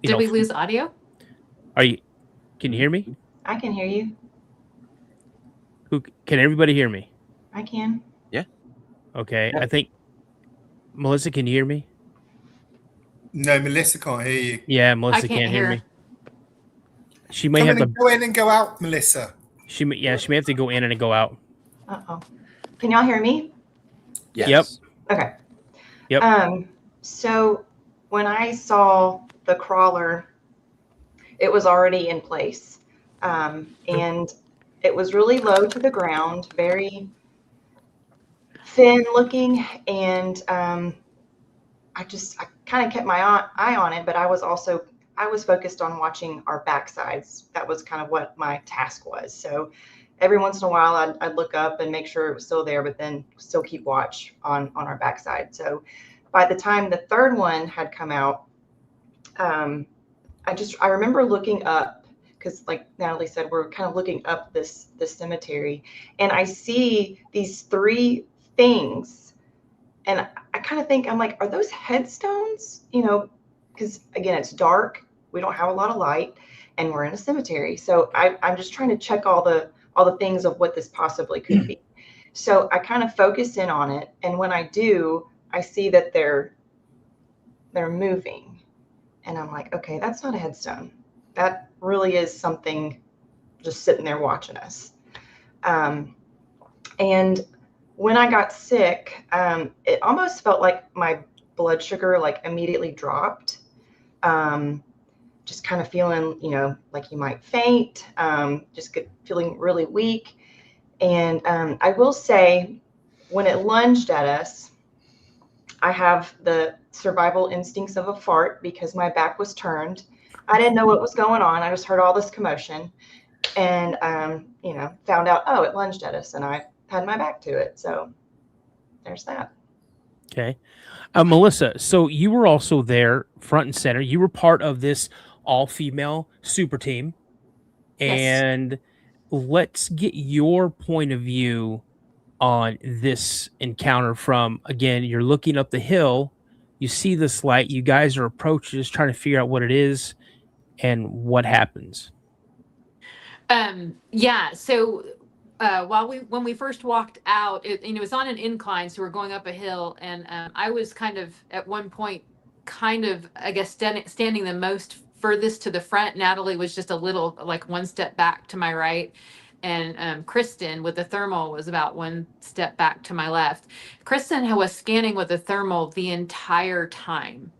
Did we lose audio? Can you hear me? I can hear you. Can everybody hear me? I can. Okay. I think Melissa, can you hear me? No, Melissa can't hear you. Yeah, Melissa I can't hear hear. me. She may Come have in to and go in and go out, Melissa. she may have to go in and go out. Uh-oh. Can y'all hear me? Yes. Okay. Yep. So when I saw the crawler, it was already in place. And it was really low to the ground, very thin looking. And I kind of kept my eye on it, but I was focused on watching our backsides. That was kind of what my task was. So every once in a while I'd look up and make sure it was still there, but then still keep watch on our backside. So by the time the third one had come out, I remember looking up, because like Natalie said, we're kind of looking up this cemetery, and I see these three things, and I kind of think, I'm like, are those headstones? You know, because again, it's dark, we don't have a lot of light, and we're in a cemetery. So I'm just trying to check all the things of what this possibly could be. So I kind of focus in on it, and when I do, I see that they're moving, and I'm like, okay, that's not a headstone. That really is something just sitting there watching us. And when I got sick, it almost felt like my blood sugar like immediately dropped. Just kind of feeling, like you might faint, feeling really weak. And I will say, when it lunged at us, I have the survival instincts of a fart, because my back was turned. I didn't know what was going on. I just heard all this commotion and, found out, oh, it lunged at us, and I had my back to it. So there's that. Okay. Melissa, so you were also there front and center. You were part of this all-female super team. Yes. And let's get your point of view on this encounter from, again, you're looking up the hill, you see this light, you guys are approaching, just trying to figure out what it is and what happens. Yeah. So when we first walked out, it was on an incline, so we're going up a hill, and I was kind of at one point, I guess, standing the most furthest to the front. Natalie was just a little, like, one step back to my right, and Kristen with the thermal was about one step back to my left. Kristen was scanning with the thermal the entire time,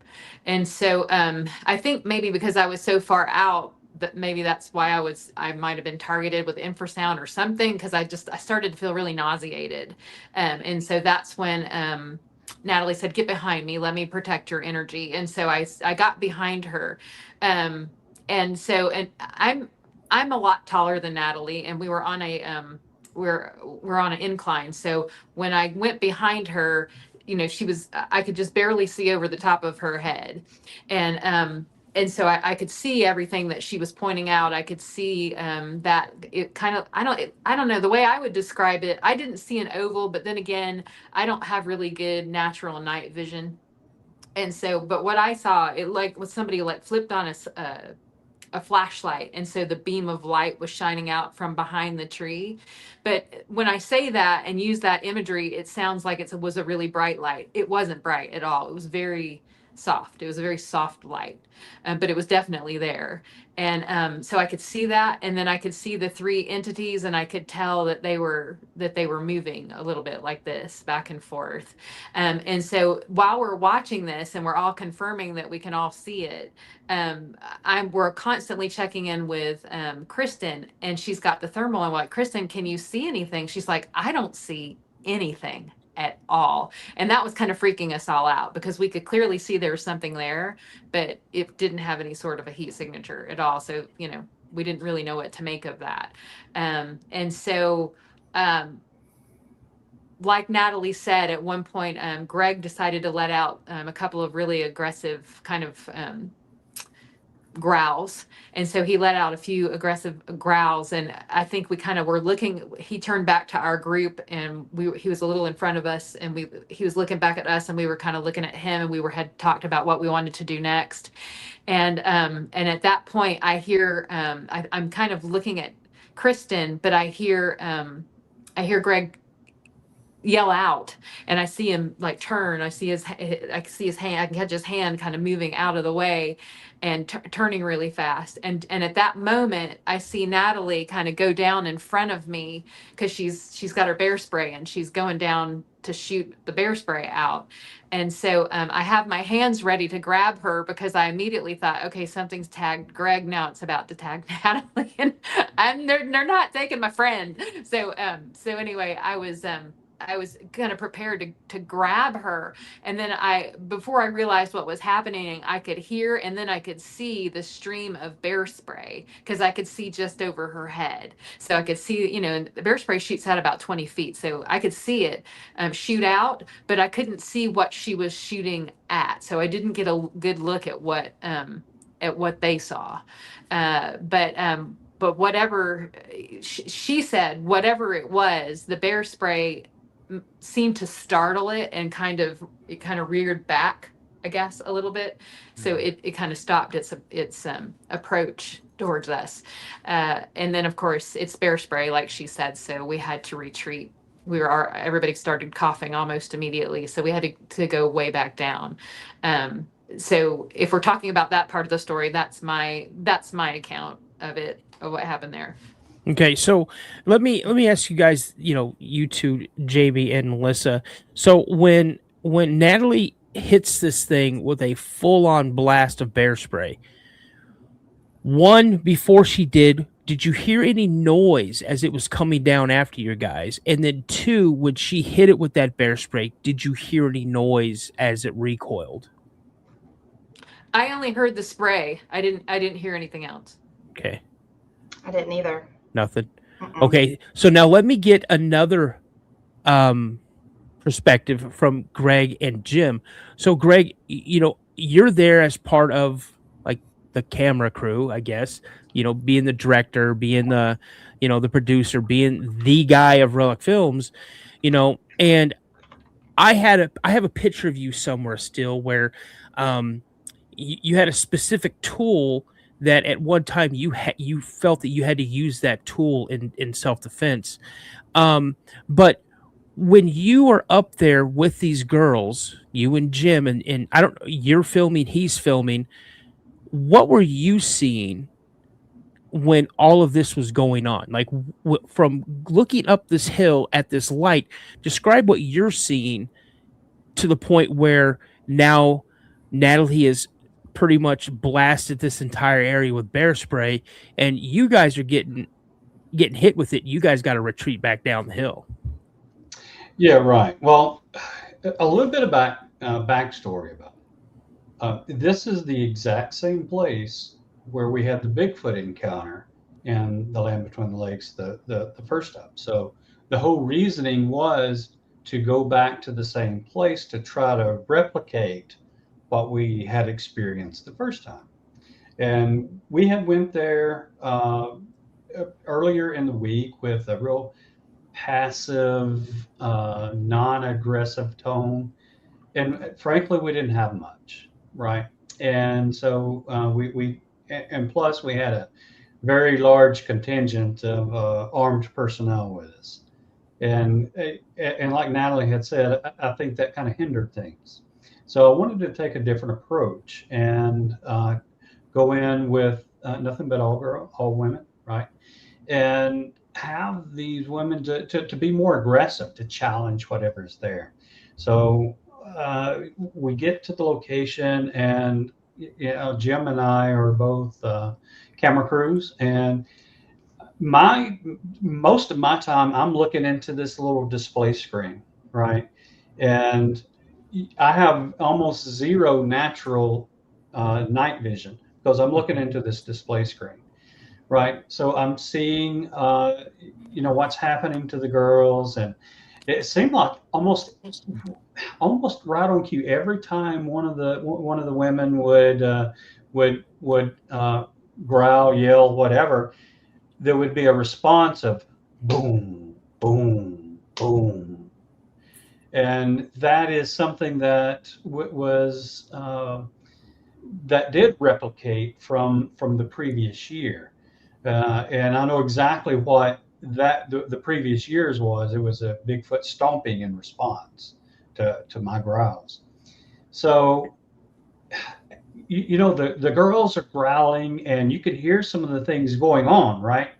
and so I think maybe because I was so far out, that maybe that's why I might have been targeted with infrasound or something, because I started to feel really nauseated. And so that's when Natalie said, get behind me, let me protect your energy. And so I got behind her. And I'm a lot taller than Natalie, and we were on we're on an incline. So when I went behind her, I could just barely see over the top of her head. And so I could see everything that she was pointing out. I could see that it kind of, I don't know, the way I would describe it, I didn't see an oval, but then again, I don't have really good natural night vision. And so, but what I saw, it like was somebody like flipped on a flashlight, and so the beam of light was shining out from behind the tree. But when I say that and use that imagery, it sounds like it was a really bright light. It wasn't bright at all. It was very soft. It was a very soft light, but it was definitely there. And so I could see that, and then I could see the three entities, and I could tell that they were moving a little bit like this, back and forth. And so while we're watching this, and we're all confirming that we can all see it, we're constantly checking in with Kristen, and she's got the thermal. I'm like, Kristen, can you see anything? She's like, I don't see anything at all. And that was kind of freaking us all out, because we could clearly see there was something there, but it didn't have any sort of a heat signature at all. So, we didn't really know what to make of that. And so, like Natalie said, at one point, Greg decided to let out a couple of really aggressive kind of growls. And so he let out a few aggressive growls, and I think we kind of were looking, he turned back to our group, and he was a little in front of us, and he was looking back at us, and we were kind of looking at him, and had talked about what we wanted to do next. And at that point I hear, I'm kind of looking at Kristen, but I hear Greg yell out, and I see him like turn. I see his hand. I can catch his hand kind of moving out of the way and turning really fast. And at that moment, I see Natalie kind of go down in front of me, because she's got her bear spray, and she's going down to shoot the bear spray out. And so I have my hands ready to grab her, because I immediately thought, okay, something's tagged Greg. Now it's about to tag Natalie, and they're not taking my friend. So anyway, I was kind of prepared to grab her. And then before I realized what was happening, I could hear, and then I could see the stream of bear spray, because I could see just over her head. So I could see, the bear spray shoots out about 20 feet. So I could see it shoot out, but I couldn't see what she was shooting at. So I didn't get a good look at what they saw. But whatever she said, whatever it was, the bear spray seemed to startle it, and it kind of reared back, I guess, a little bit. So it kind of stopped its approach towards us. And then of course it's bear spray, like she said, so we had to retreat. Everybody started coughing almost immediately, so we had to go way back down. So if we're talking about that part of the story, that's my account of it, of what happened there. Okay, so let me ask you guys, you two, Jamie and Melissa. So when Natalie hits this thing with a full-on blast of bear spray, one, before she did you hear any noise as it was coming down after you guys? And then two, when she hit it with that bear spray, did you hear any noise as it recoiled? I only heard the spray. I didn't hear anything else. Okay. I didn't either. Nothing. Okay, so now let me get another perspective from Greg and Jim. So Greg, you're there as part of like the camera crew, I guess, being the director, being the the producer, being the guy of Relic Films, and I have a picture of you somewhere still where you had a specific tool that at one time you felt that you had to use that tool in self-defense. But when you are up there with these girls, you and Jim, and I don't, you're filming, he's filming, what were you seeing when all of this was going on? Like from looking up this hill at this light, describe what you're seeing to the point where now Natalie is pretty much blasted this entire area with bear spray, and you guys are getting hit with it. You guys got to retreat back down the hill. Yeah, right. Well, a little bit about backstory about it. This is the exact same place where we had the Bigfoot encounter in the Land Between the Lakes the first time. So the whole reasoning was to go back to the same place to try to replicate what we had experienced the first time. And we had went there earlier in the week with a real passive, non-aggressive tone. And frankly, we didn't have much, right? And so we and plus we had a very large contingent of armed personnel with us. And like Natalie had said, I think that kind of hindered things. So I wanted to take a different approach and go in with nothing but all women, right? And have these women to be more aggressive, to challenge whatever's there. So we get to the location, and Jim and I are both camera crews, and most of my time I'm looking into this little display screen, right? And I have almost zero natural night vision because I'm looking into this display screen, right? So I'm seeing what's happening to the girls, and it seemed like almost right on cue. Every time one of the women would growl, yell, whatever, there would be a response of boom, boom, boom. And that is something that that did replicate from the previous year. And I know exactly what the previous year's was. It was a Bigfoot stomping in response to my growls. So the girls are growling, and you could hear some of the things going on, right?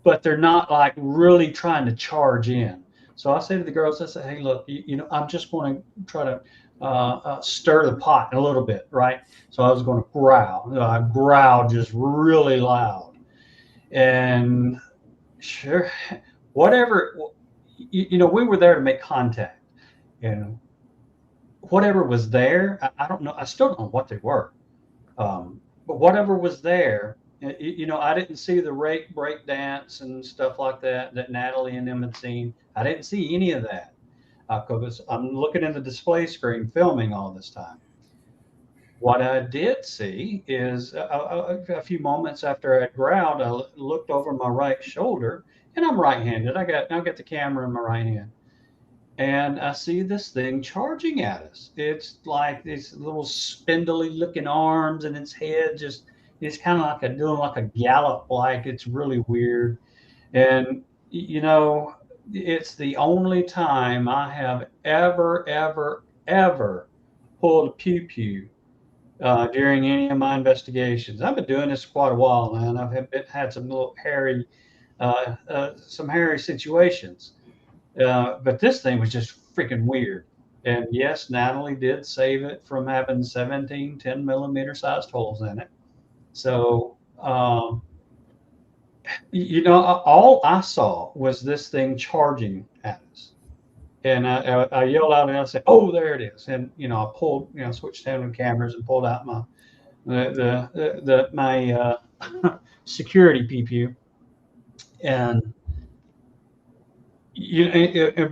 But they're not like really trying to charge in. So I say to the girls, I say, hey, look, I'm just going to try to stir the pot a little bit, right? So I was going to growl. I growled just really loud, and sure, whatever, we were there to make contact, and whatever was there, I don't know. I still don't know what they were. But whatever was there, I didn't see the break dance and stuff like that Natalie and them had seen. I didn't see any of that because I'm looking in the display screen filming all this time. What I did see is a few moments after I growled, I looked over my right shoulder, and I'm right-handed. I got the camera in my right hand. And I see this thing charging at us. It's like these little spindly looking arms, and its head it's kind of like doing like a gallop, like it's really weird. And it's the only time I have ever pulled a pew during any of my investigations. I've been doing this quite a while now, and I've had some little hairy situations. But this thing was just freaking weird. And yes, Natalie did save it from having 17 10 millimeter sized holes in it. So, all I saw was this thing charging at us. And I yelled out and I said, "Oh, there it is!" And I pulled, switched down the cameras and pulled out my security PPU, and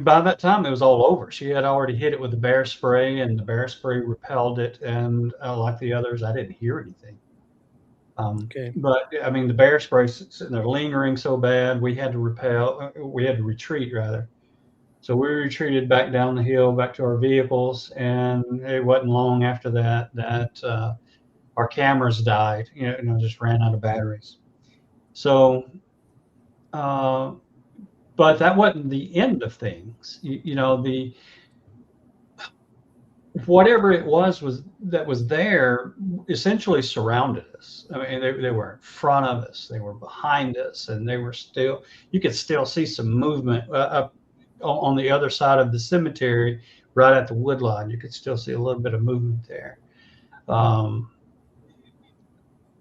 by that time it was all over. She had already hit it with the bear spray, and the bear spray repelled it. And like the others, I didn't hear anything. Okay. But I mean, the bear spray sitting there lingering so bad, we had to retreat rather. So we retreated back down the hill, back to our vehicles, and it wasn't long after that our cameras died. Just ran out of batteries. So, but that wasn't the end of things. The whatever it was that was there essentially surrounded us. I mean, they were in front of us, they were behind us, and you could still see some movement up on the other side of the cemetery, right at the woodline. You could still see a little bit of movement there.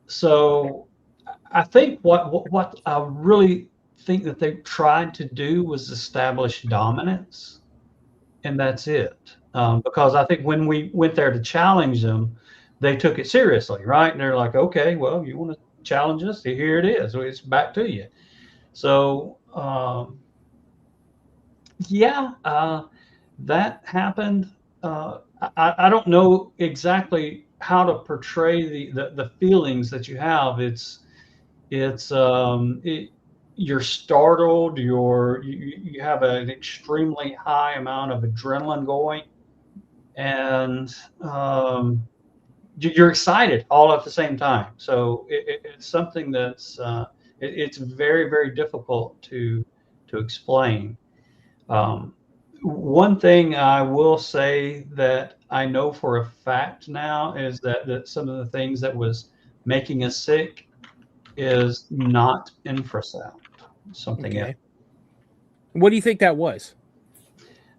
So I think what I really think that they tried to do was establish dominance, and that's it. Because I think when we went there to challenge them, they took it seriously, right? And they're like, okay, well, you want to challenge us? Here it is. It's back to you. So, that happened. I don't know exactly how to portray the feelings that you have. You're startled. You have an extremely high amount of adrenaline going. And you're excited all at the same time. So it's something that's it's very, very difficult to explain. One thing I will say that I know for a fact now is that some of the things that was making us sick is not infrasound, something else. What do you think that was?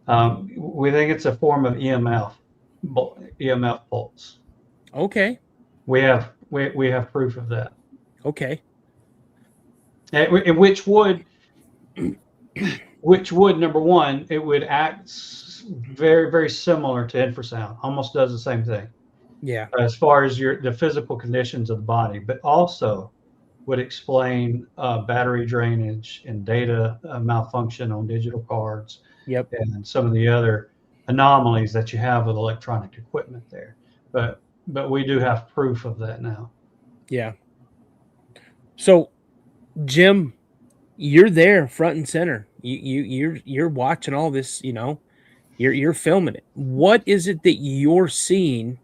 We think it's a form of EMF pulse. Okay. We have proof of that. Okay. And which would number one, it would act very, very similar to infrasound, almost does the same thing. Yeah. As far as the physical conditions of the body, but also would explain battery drainage and data malfunction on digital cards. Yep. And some of the other anomalies that you have with electronic equipment there. But we do have proof of that now. Yeah. So, Jim, you're there front and center. You're watching all this, you're filming it. What is it that you're seeing,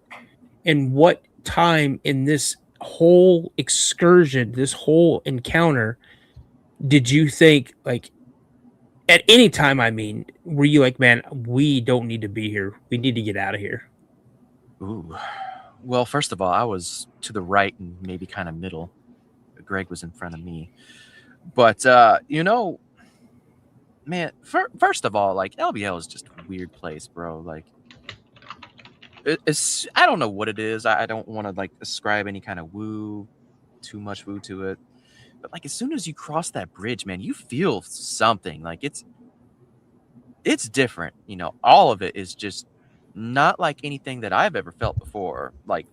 and what time in this whole excursion, this whole encounter, did you think, like, at any time, I mean, were you like, man, we don't need to be here. We need to get out of here? Ooh. Well, first of all, I was to the right and maybe kind of middle. Greg was in front of me. But, man, first of all, like, LBL is just a weird place, bro. Like, it's I don't know what it is. I don't want to, like, ascribe any kind of too much woo to it. But, like, as soon as you cross that bridge, man, you feel something. Like, it's different. All of it is just not like anything that I've ever felt before, like,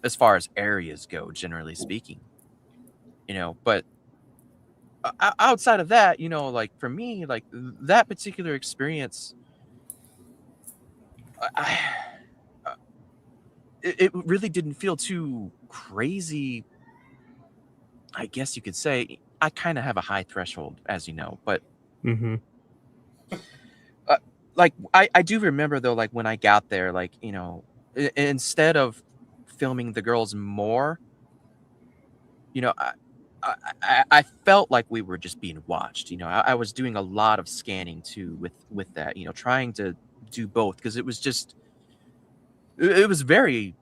as far as areas go, generally speaking. But outside of that, like, for me, like, that particular experience, it really didn't feel too crazy, I guess you could say. I kind of have a high threshold, as you know, but like, I do remember, though, like, when I got there, like, instead of filming the girls more, I felt like we were just being watched. I was doing a lot of scanning too with that, trying to do both, because it was very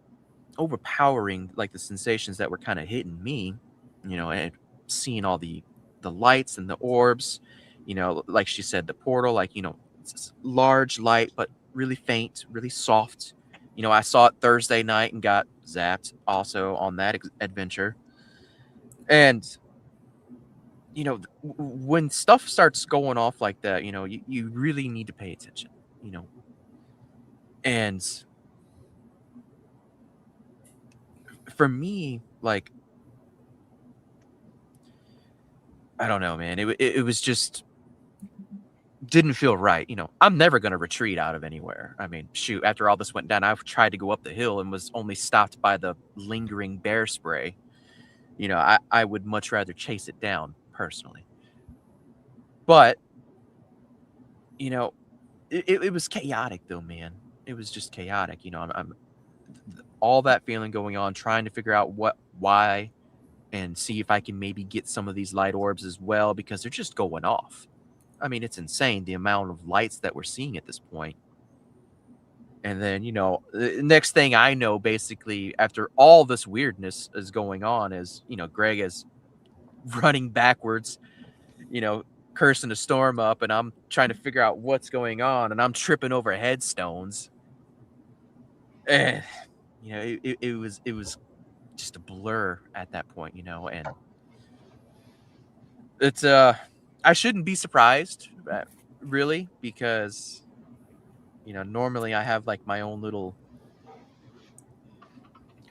overpowering, like, the sensations that were kind of hitting me, and seeing all the lights and the orbs, like she said, the portal, like, it's this large light, but really faint, really soft. I saw it Thursday night and got zapped also on that adventure. And, when stuff starts going off like that, you really need to pay attention, And for me, like, I don't know, man. It was just didn't feel right. I'm never going to retreat out of anywhere. I mean, shoot, after all this went down, I've tried to go up the hill and was only stopped by the lingering bear spray. I would much rather chase it down personally. But, it was chaotic, though, man. It was just chaotic. I'm all that feeling going on, trying to figure out why, and see if I can maybe get some of these light orbs as well, because they're just going off. I mean, it's insane, the amount of lights that we're seeing at this point. And then, the next thing I know, basically, after all this weirdness is going on, is, Greg is running backwards, cursing a storm up, and I'm trying to figure out what's going on, and I'm tripping over headstones. And, it was just a blur at that point, and it's, I shouldn't be surprised, really, because, normally I have, like, my own little,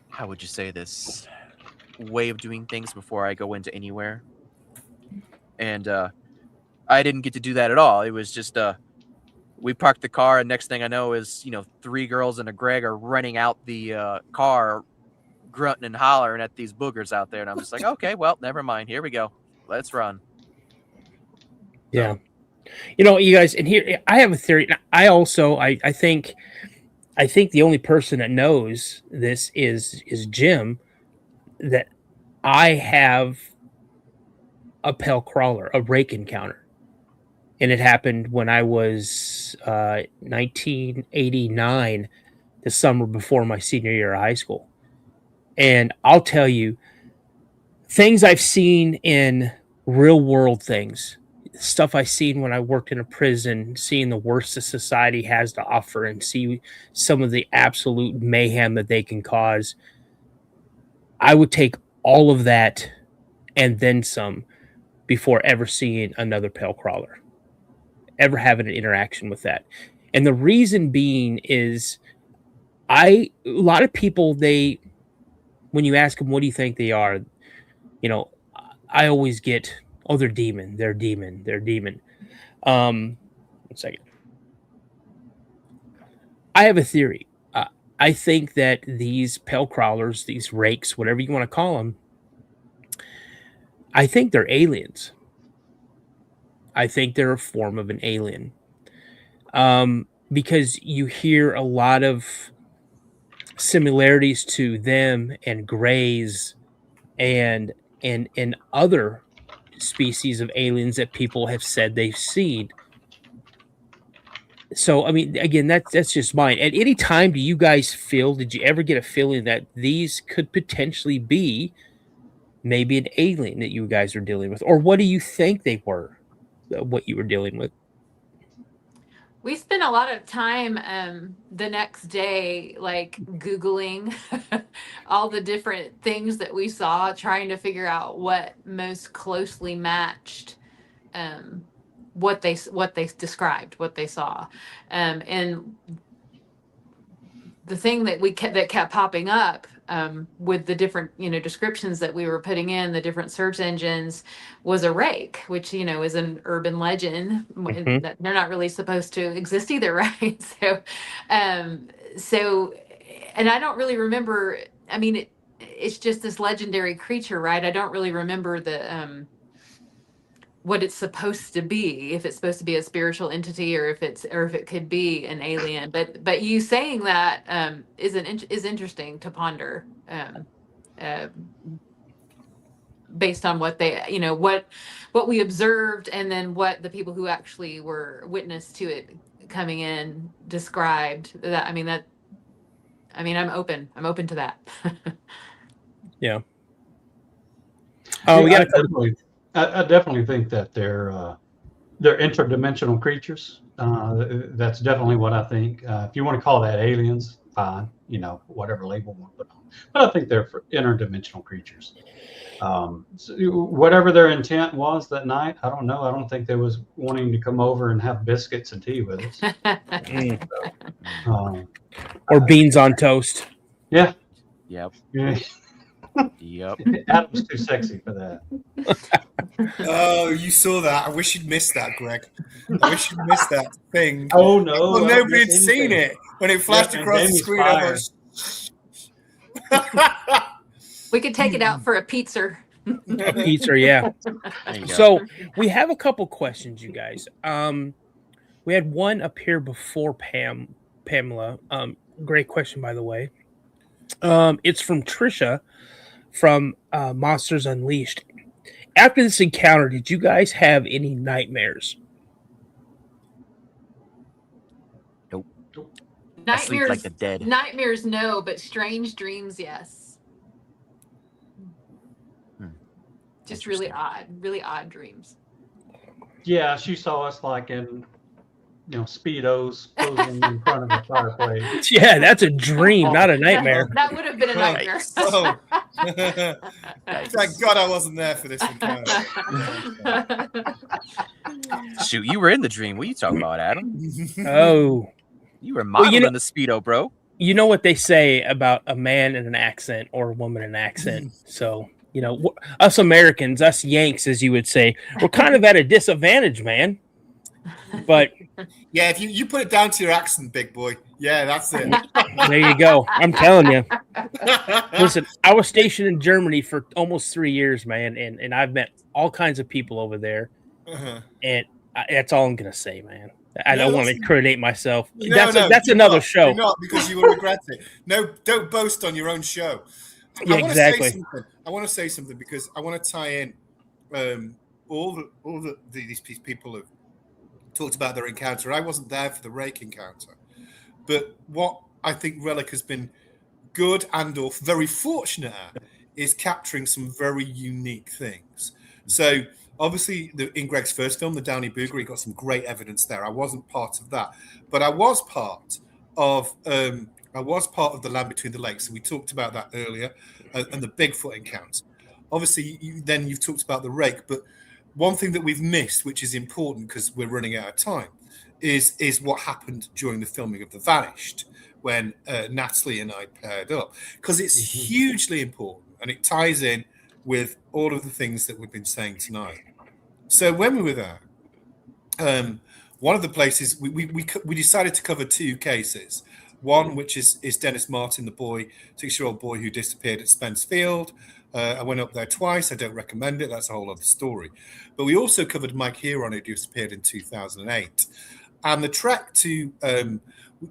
how would you say this, way of doing things before I go into anywhere. And I didn't get to do that at all. It was just, we parked the car, and next thing I know is, 3 girls and a Greg are running out the car, grunting and hollering at these boogers out there. And I'm just like, okay, well, never mind. Here we go. Let's run. Yeah. You guys, and here I have a theory. I also, I think I think the only person that knows this is Jim, that I have a pale crawler, a rake encounter. And it happened when I was 1989, the summer before my senior year of high school. And I'll tell you, things I've seen in real world things, stuff I've seen when I worked in a prison, seeing the worst that society has to offer and see some of the absolute mayhem that they can cause. I would take all of that and then some before ever seeing another pale crawler, ever having an interaction with that. And the reason being is a lot of people, when you ask them, what do you think they are? I always get, oh, they're demon. One second. I have a theory. I think that these pale crawlers, these rakes, whatever you want to call them, I think they're aliens. I think they're a form of an alien. Because you hear a lot of similarities to them and greys and other species of aliens that people have said they've seen. So, I mean, again, that's just mine. At any time, did you ever get a feeling that these could potentially be maybe an alien that you guys are dealing with? Or what do you think they were, what you were dealing with? We spent a lot of time the next day, like Googling all the different things that we saw, trying to figure out what most closely matched what they described, what they saw. And the thing that that kept popping up with the different, descriptions that we were putting in the different search engines was a rake, which, is an urban legend. Mhm. That they're not really supposed to exist either, right? So, and I don't really remember. I mean, it's just this legendary creature, right? I don't really remember the what it's supposed to be, if it's supposed to be a spiritual entity or if it could be an alien. But you saying that is interesting to ponder, based on what they, what we observed, and then what the people who actually were witness to it coming in described. I'm open to that. Yeah. Oh, we got I definitely think that they're interdimensional creatures. That's definitely what I think. If you want to call that aliens, fine. Whatever label you want to put on. But I think they're interdimensional creatures. So whatever their intent was that night, I don't know. I don't think they was wanting to come over and have biscuits and tea with us. or beans on toast. Yeah. Yep. Yeah. Yep. Adam's too sexy for that. Oh, you saw that. I wish you'd missed that, Greg. I wish you'd missed that thing. Oh, no. Well, nobody had seen it. When it flashed across the screen, I was... We could take it out for a pizza. Pizza, yeah. So we have a couple questions, you guys. We had one up here before Pamela. Great question, by the way. It's from Trisha from Monsters Unleashed. After this encounter, did you guys have any nightmares? Nope. I sleep like the dead. Nightmares, no, but strange dreams, yes. Just really odd dreams. Yeah, she saw us like in, Speedos posing in front of a fireplace. Yeah, that's a dream, not a nightmare. That would have been a nightmare. Thank God I wasn't there for this encounter. Shoot, you were in the dream. What are you talking about, Adam? Oh. You were modeling in the Speedo, bro. You know what they say about a man in an accent or a woman in an accent. So, us Americans, us Yanks, as you would say, we're kind of at a disadvantage, man. But yeah, if you put it down to your accent, big boy. Yeah, that's it. There you go. I'm telling you. Listen, I was stationed in Germany for almost 3 years, man, and I've met all kinds of people over there. Uh-huh. And that's all I'm gonna say, man. I don't No, want to incriminate myself. No, That's you're another not. show. You're not, because you will regret it. No, don't boast on your own show. Yeah, I want exactly. to say something. I want to say something because I want to tie in these people have talked about their encounter. I wasn't there for the rake encounter, but what I think Relic has been good and or very fortunate at is capturing some very unique things. So obviously in Greg's first film, the Downey Booger, he got some great evidence there. I wasn't part of that, but I was part of the Land Between the Lakes, and we talked about that earlier, and the Bigfoot encounter. Obviously, you've talked about the rake, but one thing that we've missed, which is important because we're running out of time, is what happened during the filming of The Vanished, when Natalie and I paired up, because it's hugely important and it ties in with all of the things that we've been saying tonight. So when we were there, one of the places we decided to cover two cases. One, which is Dennis Martin, the 6-year-old boy who disappeared at Spence Field. I went up there twice. I don't recommend it. That's a whole other story. But we also covered Mike Huron, who disappeared in 2008. And the trek to,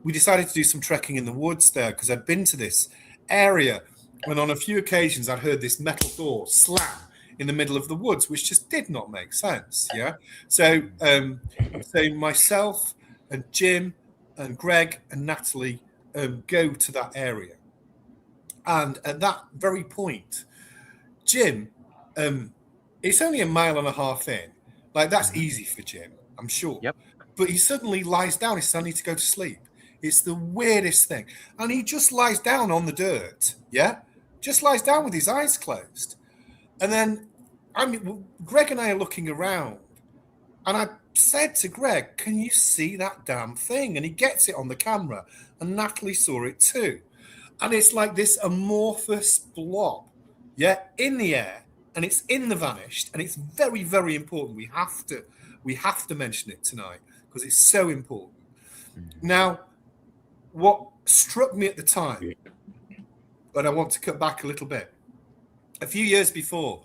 we decided to do some trekking in the woods there because I'd been to this area, and on a few occasions I'd heard this metal door slam in the middle of the woods, which just did not make sense. Yeah. So, myself and Jim and Greg and Natalie go to that area. And at that very point, Jim, it's only 1.5 miles in. Like, that's easy for Jim, I'm sure. Yep. But he suddenly lies down. He says, I need to go to sleep. It's the weirdest thing. And he just lies down on the dirt. Yeah? Just lies down with his eyes closed. And then, Greg and I are looking around. And I said to Greg, can you see that damn thing? And he gets it on the camera. And Natalie saw it too. And it's like this amorphous blob, in the air. And it's in The Vanished. And it's very, very important. We have to mention it tonight because it's so important. Now, what struck me at the time, but I want to cut back a little bit. A few years before,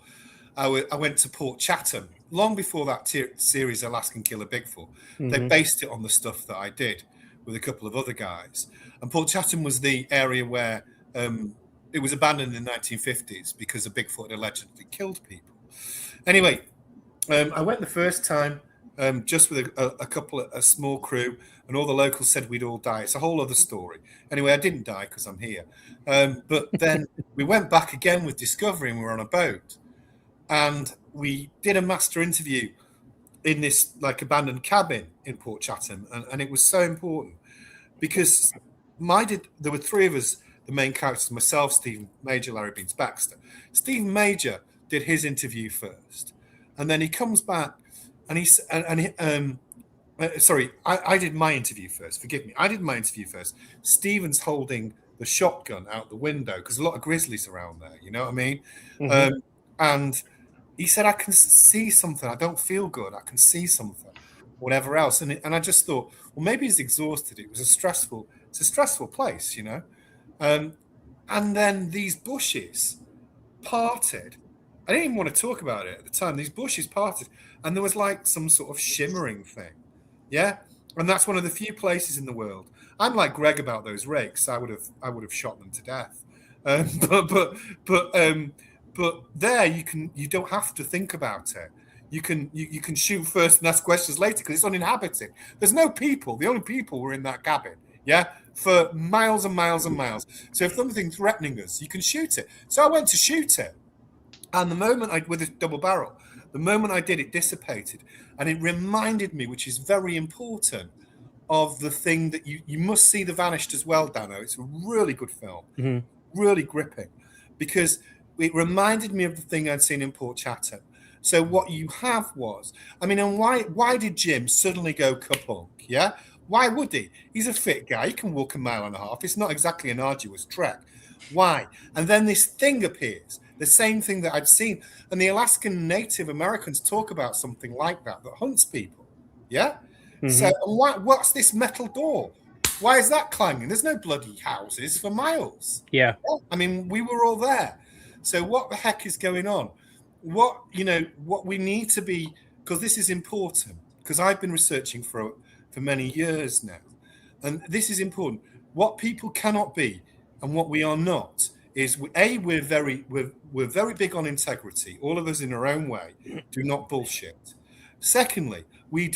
I went to Port Chatham, long before that series Alaskan Killer Bigfoot. They based it on the stuff that I did with a couple of other guys. And Port Chatham was the area where it was abandoned in the 1950s because a Bigfoot had allegedly killed people. Anyway, I went the first time just with a small crew, and all the locals said we'd all die. It's a whole other story. Anyway, I didn't die because I'm here. But then we went back again with Discovery, and we were on a boat. And we did a master interview in this abandoned cabin in Port Chatham. And it was so important because there were three of us, the main characters, myself, Stephen Major, Larry Beans Baxter. Stephen Major did his interview first. And then he comes back and I did my interview first. Forgive me. I did my interview first. Stephen's holding the shotgun out the window because a lot of grizzlies around there. You know what I mean? Mm-hmm. And he said, I can see something. I don't feel good. I can see something, whatever else. And I just thought, well, maybe he's exhausted. It's a stressful place, you know? And then these bushes parted. I didn't even want to talk about it at the time. These bushes parted, and there was like some sort of shimmering thing. Yeah. And that's one of the few places in the world. I'm like Greg about those rakes. I would have shot them to death. But there you don't have to think about it. You can shoot first and ask questions later because it's uninhabited. There's no people. The only people were in that cabin. Yeah. For miles and miles and miles. So if something's threatening us, you can shoot it. So I went to shoot it. And the moment with a double barrel, the moment I did, it dissipated. And it reminded me, which is very important, of the thing that you must see The Vanished as well, Dano. It's a really good film, really gripping, because it reminded me of the thing I'd seen in Port Chatham. So what you have was, and why did Jim suddenly go kapunk? Yeah? Why would he? He's a fit guy. He can walk 1.5 miles. It's not exactly an arduous trek. Why? And then this thing appears, the same thing that I'd seen. And the Alaskan Native Americans talk about something like that hunts people. Yeah? Mm-hmm. So what's this metal door? Why is that clanging? There's no bloody houses for miles. Yeah. We were all there. So what the heck is going on? What we need to be, because this is important, because I've been researching for for many years now. And this is important. What people cannot be and what we are not is we're very big on integrity. All of us in our own way do not bullshit. Secondly, we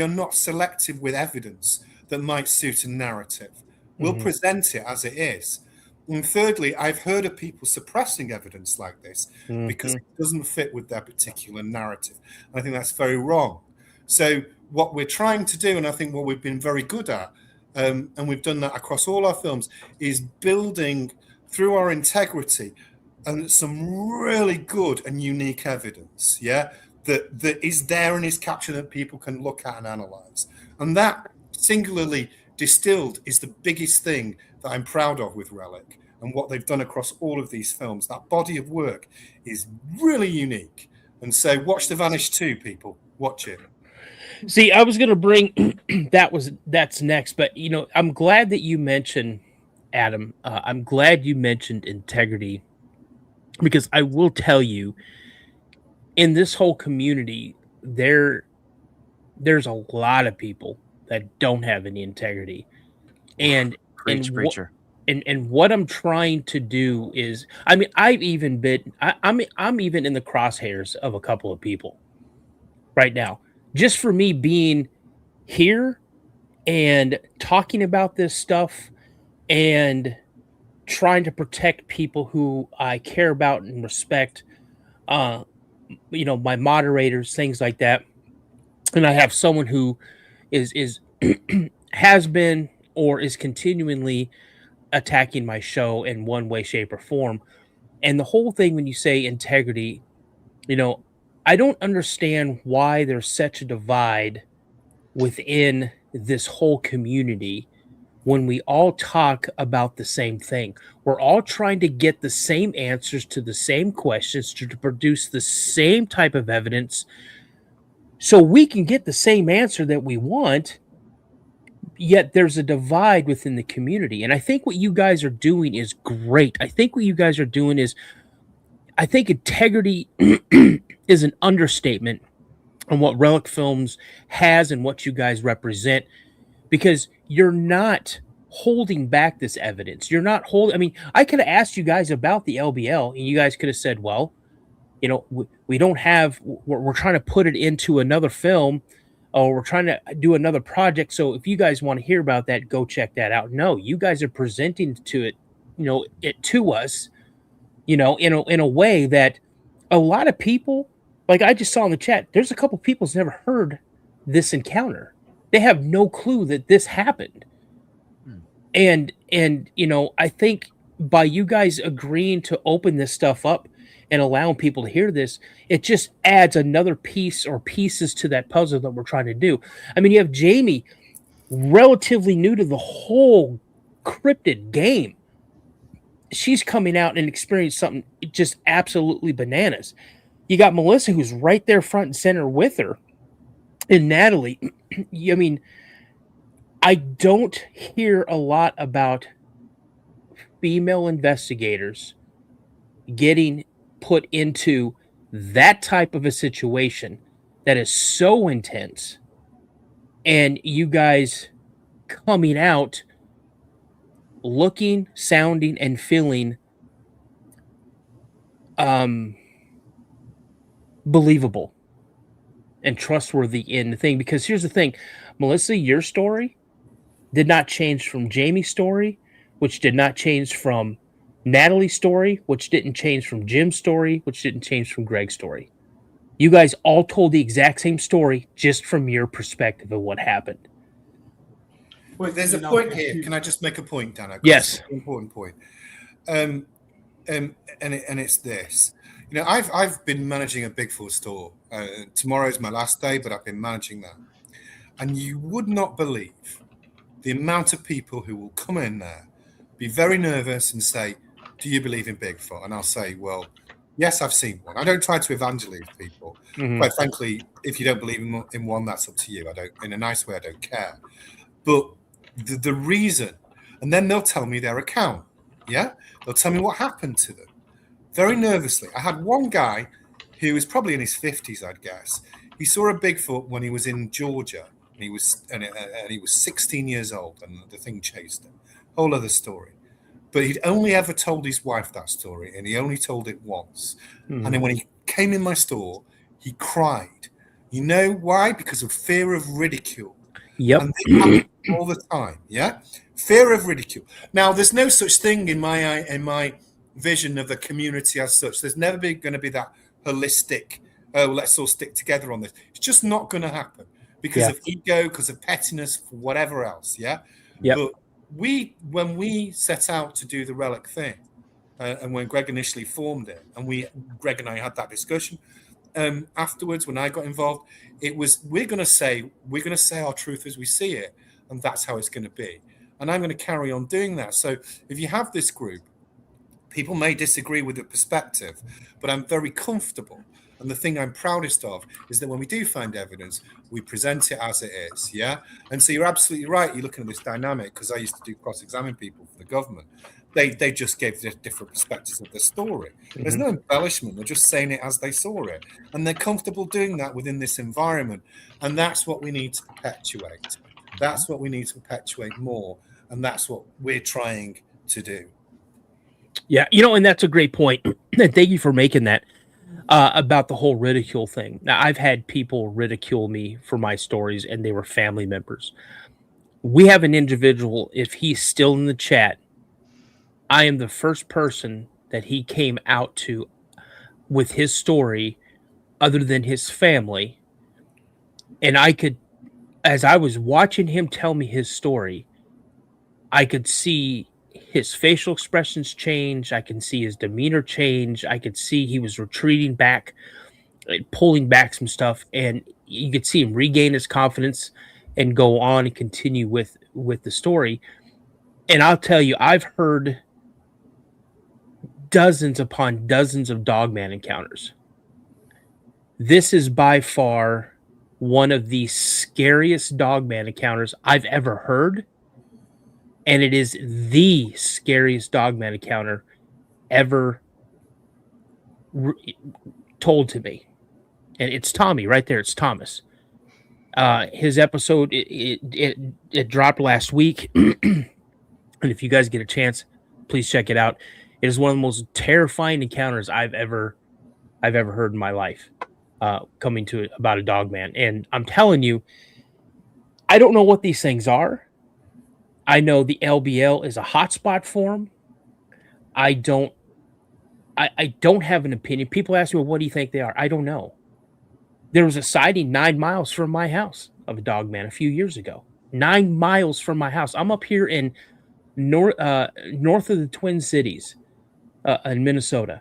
are not selective with evidence that might suit a narrative. We'll present it as it is. And thirdly, I've heard of people suppressing evidence like this because it doesn't fit with their particular narrative. And I think that's very wrong. So what we're trying to do, and I think what we've been very good at, and we've done that across all our films, is building through our integrity and some really good and unique evidence, that is there and is captured that people can look at and analyze. And that singularly distilled is the biggest thing that I'm proud of with Relic and what they've done across all of these films. That body of work is really unique. And so watch The Vanish 2, people. Watch it. See, I was going to bring that's next, but I'm glad that you mentioned Adam. I'm glad you mentioned integrity, because I will tell you, in this whole community, there's a lot of people that don't have any integrity, and Preacher. And what I'm trying to do is, I'm even in the crosshairs of a couple of people right now, just for me being here and talking about this stuff and trying to protect people who I care about and respect, my moderators, things like that. And I have someone who is has been or is continually attacking my show in one way, shape, or form. And the whole thing, when you say integrity, I don't understand why there's such a divide within this whole community when we all talk about the same thing. We're all trying to get the same answers to the same questions to produce the same type of evidence so we can get the same answer that we want, yet there's a divide within the community. And I think what you guys are doing is great. I think integrity is an understatement on what Relic Films has and what you guys represent, because you're not holding back this evidence. You're not I could have asked you guys about the LBL and you guys could have said, well, we don't have, we're trying to put it into another film, or we're trying to do another project. So if you guys want to hear about that, go check that out. No, you guys are presenting to us, in a way that a lot of people, like I just saw in the chat, there's a couple people who's never heard this encounter. They have no clue that this happened. And I think by you guys agreeing to open this stuff up and allowing people to hear this, it just adds another piece or pieces to that puzzle that we're trying to do. I mean, you have Jamie, relatively new to the whole cryptid game. She's coming out and experienced something just absolutely bananas. You got Melissa, who's right there front and center with her, and Natalie. I mean, I don't hear a lot about female investigators getting put into that type of a situation that is so intense, and you guys coming out looking, sounding, and feeling believable and trustworthy in the thing. Because here's the thing, Melissa, your story did not change from Jamie's story, which did not change from Natalie's story, which didn't change from Jim's story, which didn't change from Greg's story. You guys all told the exact same story, just from your perspective of what happened. Well, there's a point here. Can I just make a point, Dano? Yes. It's an important point. And it's this. I've been managing a Bigfoot store. Tomorrow's my last day, but I've been managing that. And you would not believe the amount of people who will come in there, be very nervous and say, do you believe in Bigfoot? And I'll say, well, yes, I've seen one. I don't try to evangelize people. Mm-hmm. Quite frankly, if you don't believe in one, that's up to you. In a nice way, I don't care. But the reason, and then they'll tell me their account. Yeah? They'll tell me what happened to them. Very nervously. I had one guy who was probably in his 50s, I'd guess. He saw a Bigfoot when he was in Georgia. and he was 16 years old, and the thing chased him. Whole other story. But he'd only ever told his wife that story, and he only told it once. And then when he came in my store, he cried. You know why? Because of fear of ridicule. Yep. And they happen all the time. Yeah, fear of ridicule. Now, there's no such thing in my vision of the community as such. There's never going to be that holistic. Oh, let's all stick together on this. It's just not going to happen because of ego, because of pettiness, for whatever else. Yeah. Yep. But when we set out to do the Relic thing, and when Greg initially formed it, and Greg and I had that discussion. Afterwards, when I got involved, it was we're going to say our truth as we see it, and that's how it's going to be. And I'm going to carry on doing that. So if you have this group, people may disagree with the perspective, but I'm very comfortable. And the thing I'm proudest of is that when we do find evidence, we present it as it is. Yeah. And so you're absolutely right. You're looking at this dynamic because I used to do cross-examine people for the government. They just gave different perspectives of the story. There's no embellishment. They're just saying it as they saw it. And they're comfortable doing that within this environment. And that's what we need to perpetuate. That's what we need to perpetuate more. And that's what we're trying to do. Yeah, and that's a great point. Thank you for making that about the whole ridicule thing. Now, I've had people ridicule me for my stories, and they were family members. We have an individual, if he's still in the chat, I am the first person that he came out to with his story other than his family. And I could, as I was watching him tell me his story, I could see his facial expressions change. I can see his demeanor change. I could see he was retreating back, pulling back some stuff. And you could see him regain his confidence and go on and continue with the story. And I'll tell you, I've heard dozens upon dozens of dogman encounters. This is by far one of the scariest dogman encounters I've ever heard. And it is the scariest dogman encounter ever told to me. And it's Tommy right there. It's Thomas. His episode, it dropped last week. And if you guys get a chance, please check it out. It is one of the most terrifying encounters I've ever heard in my life, coming to about a dog man. And I'm telling you, I don't know what these things are. I know the LBL is a hotspot for them. I don't have an opinion. People ask me, well, what do you think they are? I don't know. There was a sighting 9 miles from my house of a dog man a few years ago. 9 miles from my house. I'm up here in north of the Twin Cities, in Minnesota,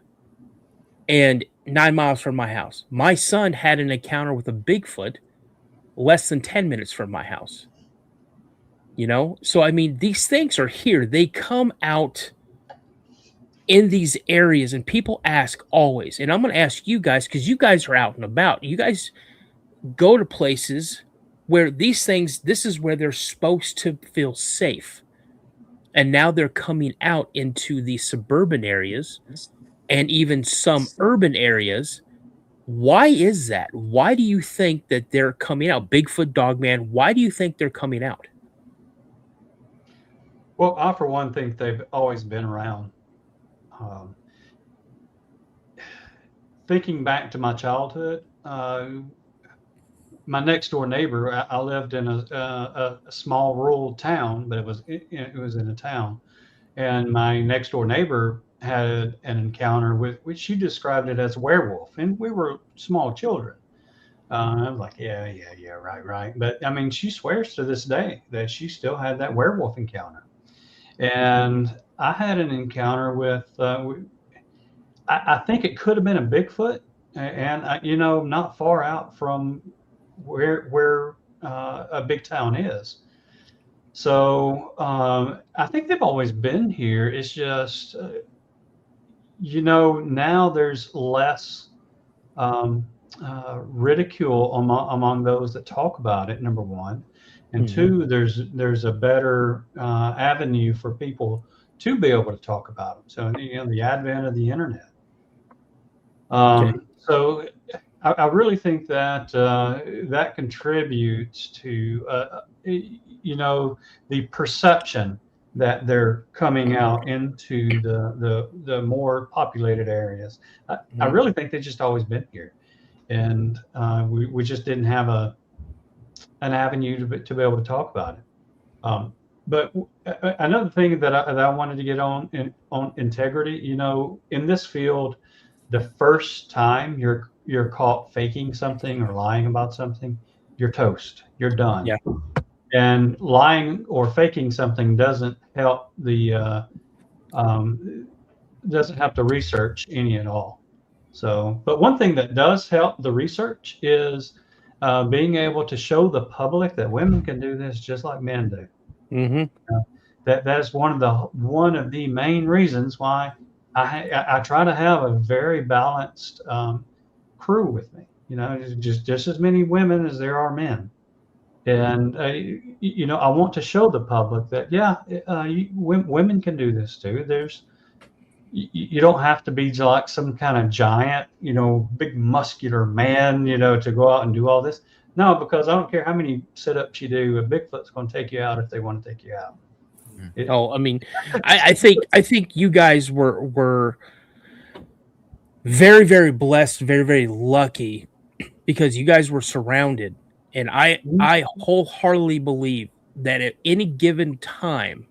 and 9 miles from my house. My son had an encounter with a Bigfoot less than 10 minutes from my house. So I mean, these things are here. They come out in these areas, and people ask always. And I'm going to ask you guys, because you guys are out and about. You guys go to places where these things, this is where they're supposed to feel safe. And now they're coming out into the suburban areas and even some urban areas. Why is that? Why do you think that they're coming out? Bigfoot, Dogman, why do you think they're coming out? Well, I, for one, think they've always been around. Thinking back to my childhood, my next door neighbor, I lived in a small rural town, but it was in a town, and my next door neighbor had an encounter with, which she described it as a werewolf, and we were small children. I was like, yeah, right. But I mean, she swears to this day that she still had that werewolf encounter. And I had an encounter with, I think it could have been a Bigfoot, and not far out from where a big town is. So I think they've always been here. It's just, now there's less ridicule among those that talk about it, number one. And two, there's a better avenue for people to be able to talk about them. So, the advent of the internet. So I really think that that contributes to the perception that they're coming out into the more populated areas. I really think they've just always been here, and we just didn't have an avenue to be able to talk about it. But another thing that I wanted to get on integrity. In this field, the first time you're caught faking something or lying about something, you're toast. You're done. Yeah. And lying or faking something doesn't help doesn't have to research any at all. So, but one thing that does help the research is being able to show the public that women can do this just like men do. Mm-hmm. That is one of the main reasons why I try to have a very balanced crew with me. Just as many women as there are men, and I want to show the public that women can do this too. You don't have to be like some kind of giant, big muscular man, to go out and do all this. No, because I don't care how many sit-ups you do, a Bigfoot's going to take you out if they want to take you out. I think you guys were very, very blessed, very, very lucky, because you guys were surrounded. And I wholeheartedly believe that at any given time,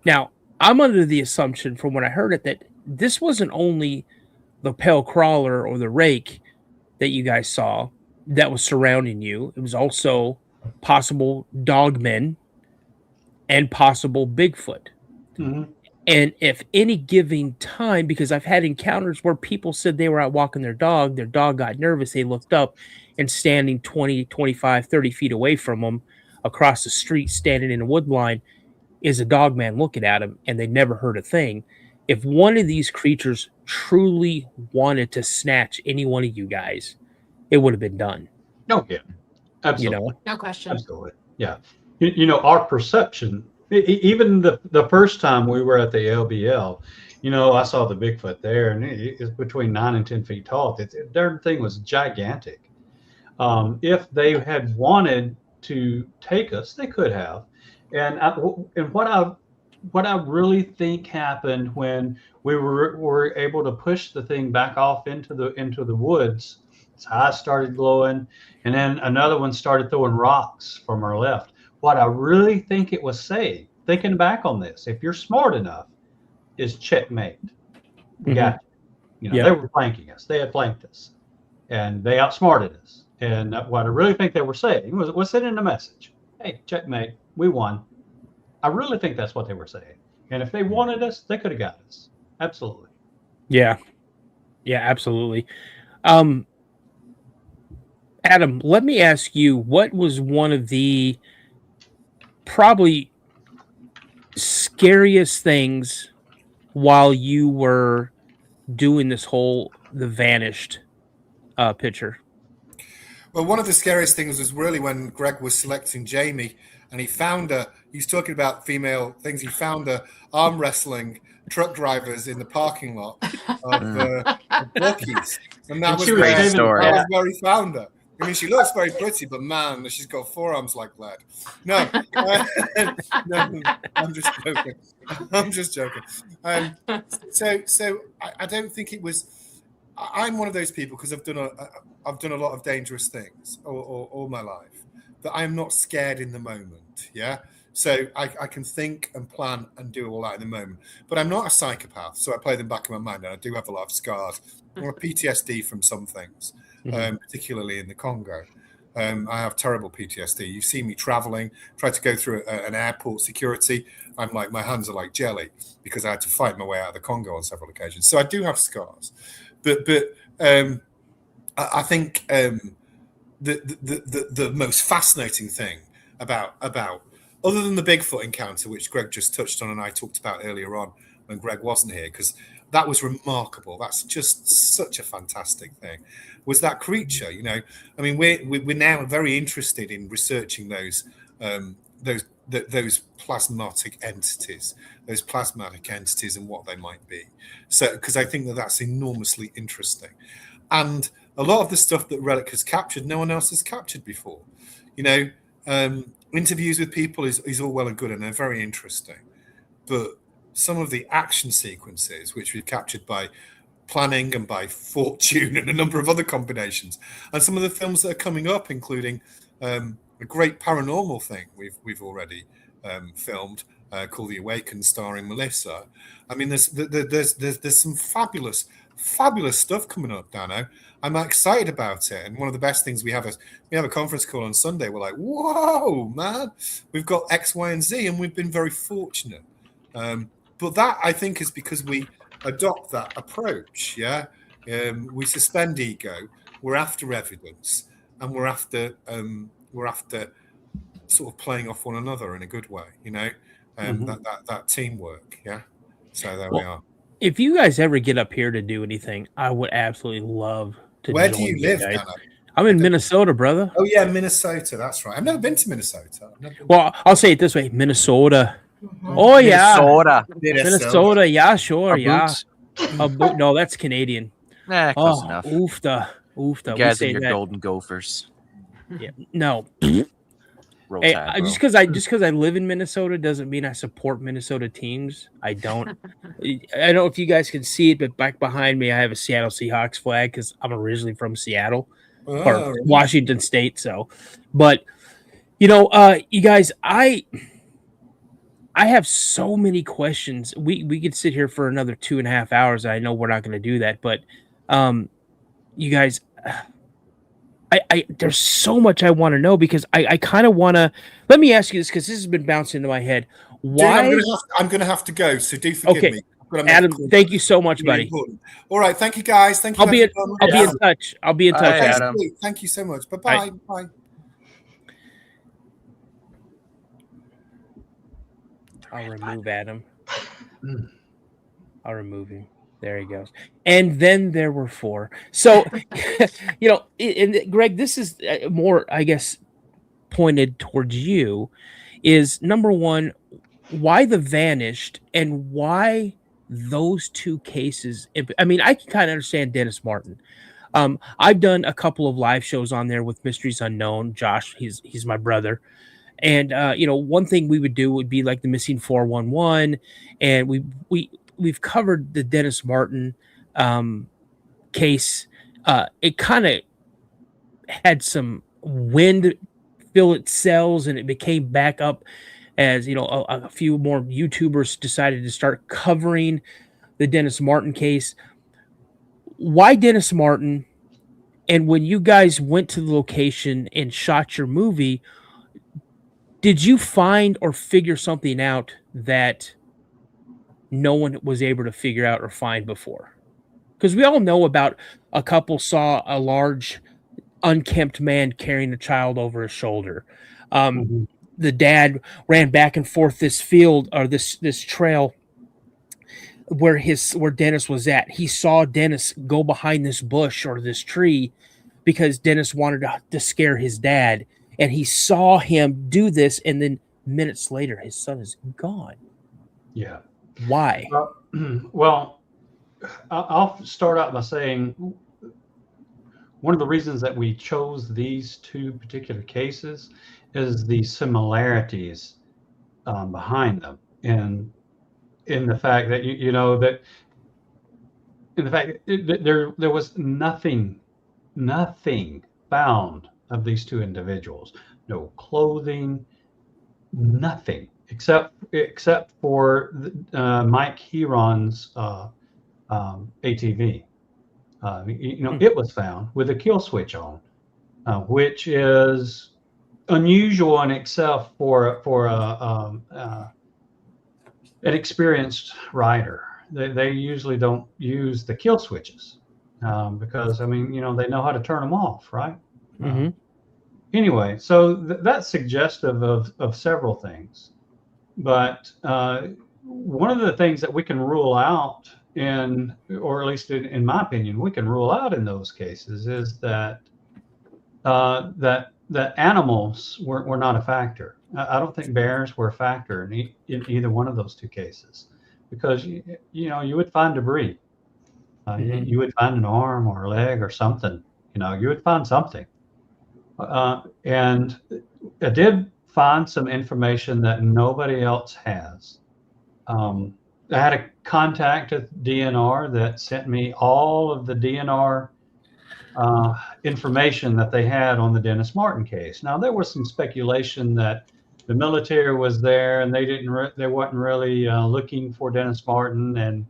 now I'm under the assumption from when I heard it that this wasn't only the pale crawler or the rake that you guys saw that was surrounding you. It was also possible dogmen and possible Bigfoot. Mm-hmm. And if any given time, because I've had encounters where people said they were out walking their dog got nervous, they looked up, and standing 20, 25, 30 feet away from them across the street, standing in a wood line, is a dog man looking at them, and they never heard a thing. If one of these creatures truly wanted to snatch any one of you guys, it would have been done. Oh, yeah. Absolutely. No question. Absolutely. Yeah. Our perception, even the first time we were at the LBL, I saw the Bigfoot there, and it's between 9 and 10 feet tall. The darn thing was gigantic. If they had wanted to take us, they could have. And what I really think happened when we were able to push the thing back off into the woods, its eyes started glowing, and then another one started throwing rocks from our left. What I really think it was saying, thinking back on this, if you're smart enough, is checkmate. We got you. They were flanking us. They had flanked us, and they outsmarted us. And what I really think they were saying was sending a message. Hey, checkmate, we won. I really think that's what they were saying. And if they wanted us, they could have got us. Absolutely. Yeah. Yeah, absolutely. Adam, let me ask you, what was one of the probably scariest things while you were doing this whole The Vanished picture? Well, one of the scariest things was really when Greg was selecting Jamie, and he's talking about female things. He found her arm wrestling truck drivers in the parking lot of Buc-ee's. And that was where he found her. I mean, she looks very pretty, but man, she's got forearms like lead. No, no, I'm just joking. I'm just joking. So I don't think it was. I'm one of those people, because I've done a lot of dangerous things all my life, that I'm not scared in the moment. Yeah. So I can think and plan and do all that in the moment, but I'm not a psychopath. So I play them back in my mind, and I do have a lot of scars or PTSD from some things. Particularly in the Congo. I have terrible PTSD. You see me traveling, try to go through an airport security. I'm like, my hands are like jelly, because I had to fight my way out of the Congo on several occasions. So I do have scars, but I think the most fascinating thing about other than the Bigfoot encounter, which Greg just touched on and I talked about earlier on when Greg wasn't here, because that was remarkable. That's just such a fantastic thing. Was that creature? I mean, we're now very interested in researching those those plasmatic entities, and what they might be. So, because I think that that's enormously interesting, and a lot of the stuff that Relic has captured, no one else has captured before. Interviews with people is all well and good, and they're very interesting, but some of the action sequences, which we've captured by planning and by fortune and a number of other combinations, and some of the films that are coming up, including a great paranormal thing we've already filmed called The Awakened, starring Melissa. I mean, there's some fabulous stuff coming up, Dano. I'm excited about it, and one of the best things we have a conference call on Sunday. We're like, whoa, man, we've got X, Y, and Z, and we've been very fortunate. But that, I think, is because we adopt that approach. Yeah, we suspend ego. We're after evidence, and we're after sort of playing off one another in a good way. That teamwork. Yeah. So there we are. If you guys ever get up here to do anything, I would absolutely love to. Where do you live, Dano? I'm in Minnesota, brother. Oh yeah, Minnesota. That's right. I've never been to Minnesota. Well, I'll say it this way: Minnesota. Oh yeah, Minnesota. Yeah, sure. Yeah. No, that's Canadian. Nah, close enough. Oofta. You guys and your golden gophers. Yeah. No. Roll Hey, Tide, just because I live in Minnesota doesn't mean I support Minnesota teams. I don't. I don't know if you guys can see it, but back behind me, I have a Seattle Seahawks flag because I'm originally from Seattle or Washington State. So, but you guys, I have so many questions. We could sit here for another 2.5 hours. I know we're not going to do that, but you guys. I there's so much I want to know because I kind of want to. Let me ask you this because this has been bouncing into my head. Why? Dude, I'm gonna have to go, so do forgive me. Adam, thank you so much, buddy. All right, thank you, guys. Thank you. I'll be in touch. I'll be in touch. Adam. Thank you so much. Bye. I'll remove Adam. I'll remove him. There he goes. And then there were 4. So, and Greg, this is more, I guess, pointed towards you. Is number one, why the vanished and why those 2 cases? I mean, I can kind of understand Dennis Martin. I've done a couple of live shows on there with Mysteries Unknown. Josh, he's my brother. And, one thing we would do would be like the missing 411. And we've covered the Dennis Martin case. It kind of had some wind fill its sails, and it became back up as a few more YouTubers decided to start covering the Dennis Martin case. Why Dennis Martin? And when you guys went to the location and shot your movie, did you find or figure something out that no one was able to figure out or find before? Because we all know about a couple saw a large unkempt man carrying a child over his shoulder. The dad ran back and forth this field or this trail where Dennis was at. He saw Dennis go behind this bush or this tree because Dennis wanted to scare his dad, and he saw him do this, and then minutes later his son is gone. Yeah. Why? Well, I'll start out by saying one of the reasons that we chose these 2 particular cases is the similarities behind them, and in the fact that there was nothing found of these 2 individuals. No clothing, nothing except for Mike Heron's ATV. It was found with a kill switch on, which is unusual and except for an experienced rider. They usually don't use the kill switches because they know how to turn them off, right? Mm-hmm. Anyway, so that's suggestive of several things, but one of the things that we can rule out or at least in my opinion, we can rule out in those cases is that that animals were not a factor. I don't think bears were a factor in either one of those two cases, because you would find debris. You would find an arm or a leg or something. You would find something. And I did find some information that nobody else has. I had a contact at DNR that sent me all of the DNR information that they had on the Dennis Martin case. Now, there was some speculation that the military was there and they wasn't really looking for Dennis Martin, and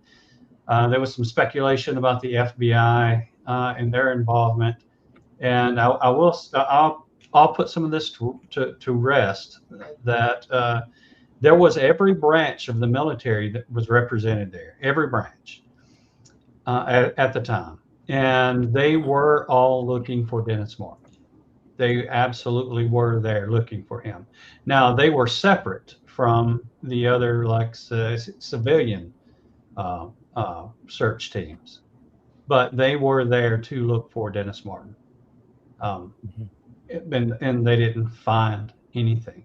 there was some speculation about the FBI and their involvement. And I'll put some of this to rest, that there was every branch of the military that was represented there, every branch at the time. And they were all looking for Dennis Martin. They absolutely were there looking for him. Now, they were separate from the other, like, civilian search teams, but they were there to look for Dennis Martin. And they didn't find anything.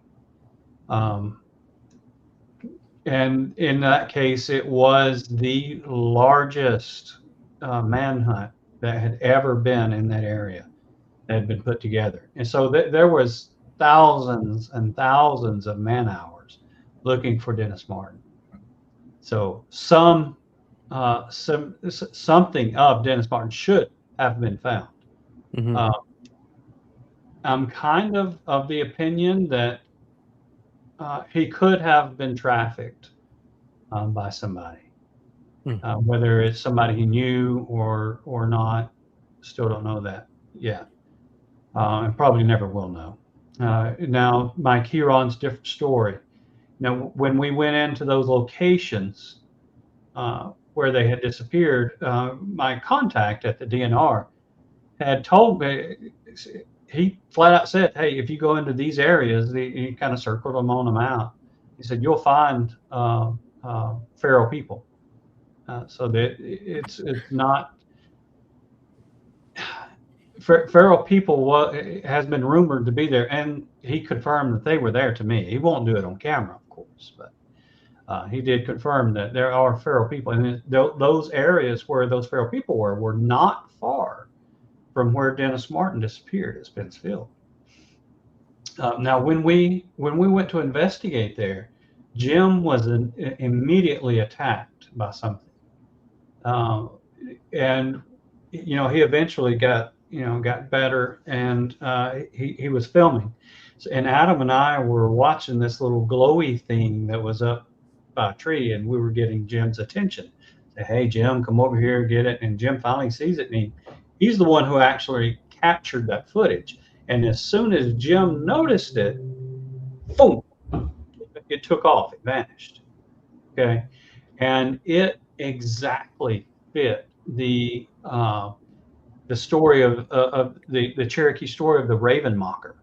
And in that case, it was the largest manhunt that had ever been in that area that had been put together. And so there was thousands and thousands of man hours looking for Dennis Martin. So something of Dennis Martin should have been found. I'm kind of the opinion that he could have been trafficked by somebody. Whether it's somebody he knew or not, still don't know that yet, and probably never will know. Now, Mike Huron's different story. Now, when we went into those locations where they had disappeared, my contact at the DNR had told me, he flat out said, "Hey, if you go into these areas," he kind of circled them on them out. He said, "You'll find feral people." So that it's not feral people. Has been rumored to be there, and he confirmed that they were there to me. He won't do it on camera, of course, but he did confirm that there are feral people, and those areas where those feral people were not far from where Dennis Martin disappeared at Spencefield. Now, when we went to investigate there, Jim was immediately attacked by something. And he eventually got better, and he was filming. And Adam and I were watching this little glowy thing that was up by a tree, and we were getting Jim's attention. Say, "Hey, Jim, come over here, get it." And Jim finally sees it, and he's the one who actually captured that footage. And as soon as Jim noticed it, boom, it took off. It vanished. Okay, and it exactly fit the story of the Cherokee story of the Raven Mocker.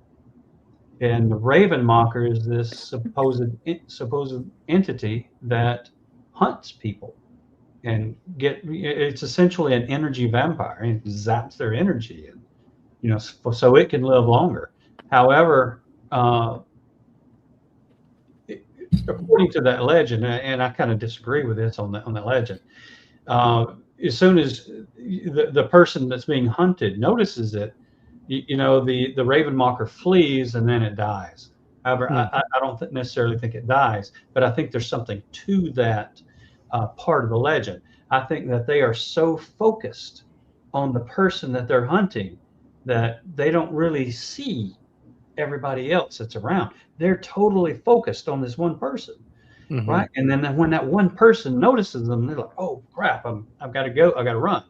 And the Raven Mocker is this supposed entity that hunts people and it's essentially an energy vampire. It zaps their energy, and so it can live longer. However, according to that legend, and I kind of disagree with this on the legend, as soon as the person that's being hunted notices it, the Raven Mocker flees and then it dies. However, I don't necessarily think it dies, but I think there's something to that part of the legend. I think that they are so focused on the person that they're hunting that they don't really see everybody else that's around. They're totally focused on this one person, right? And then when that one person notices them, they're like, "Oh crap, I've got to go, I got to run."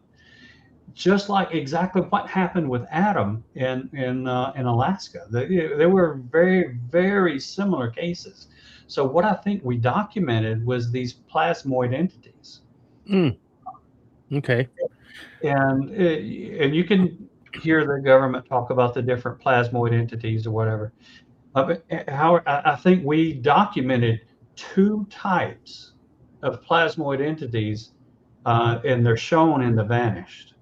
Just like exactly what happened with Adam in Alaska. There were very, very similar cases. So what I think we documented was these plasmoid entities. Okay. And you can hear the government talk about the different plasmoid entities or whatever. I think we documented two types of plasmoid entities, and they're shown in the Vanished.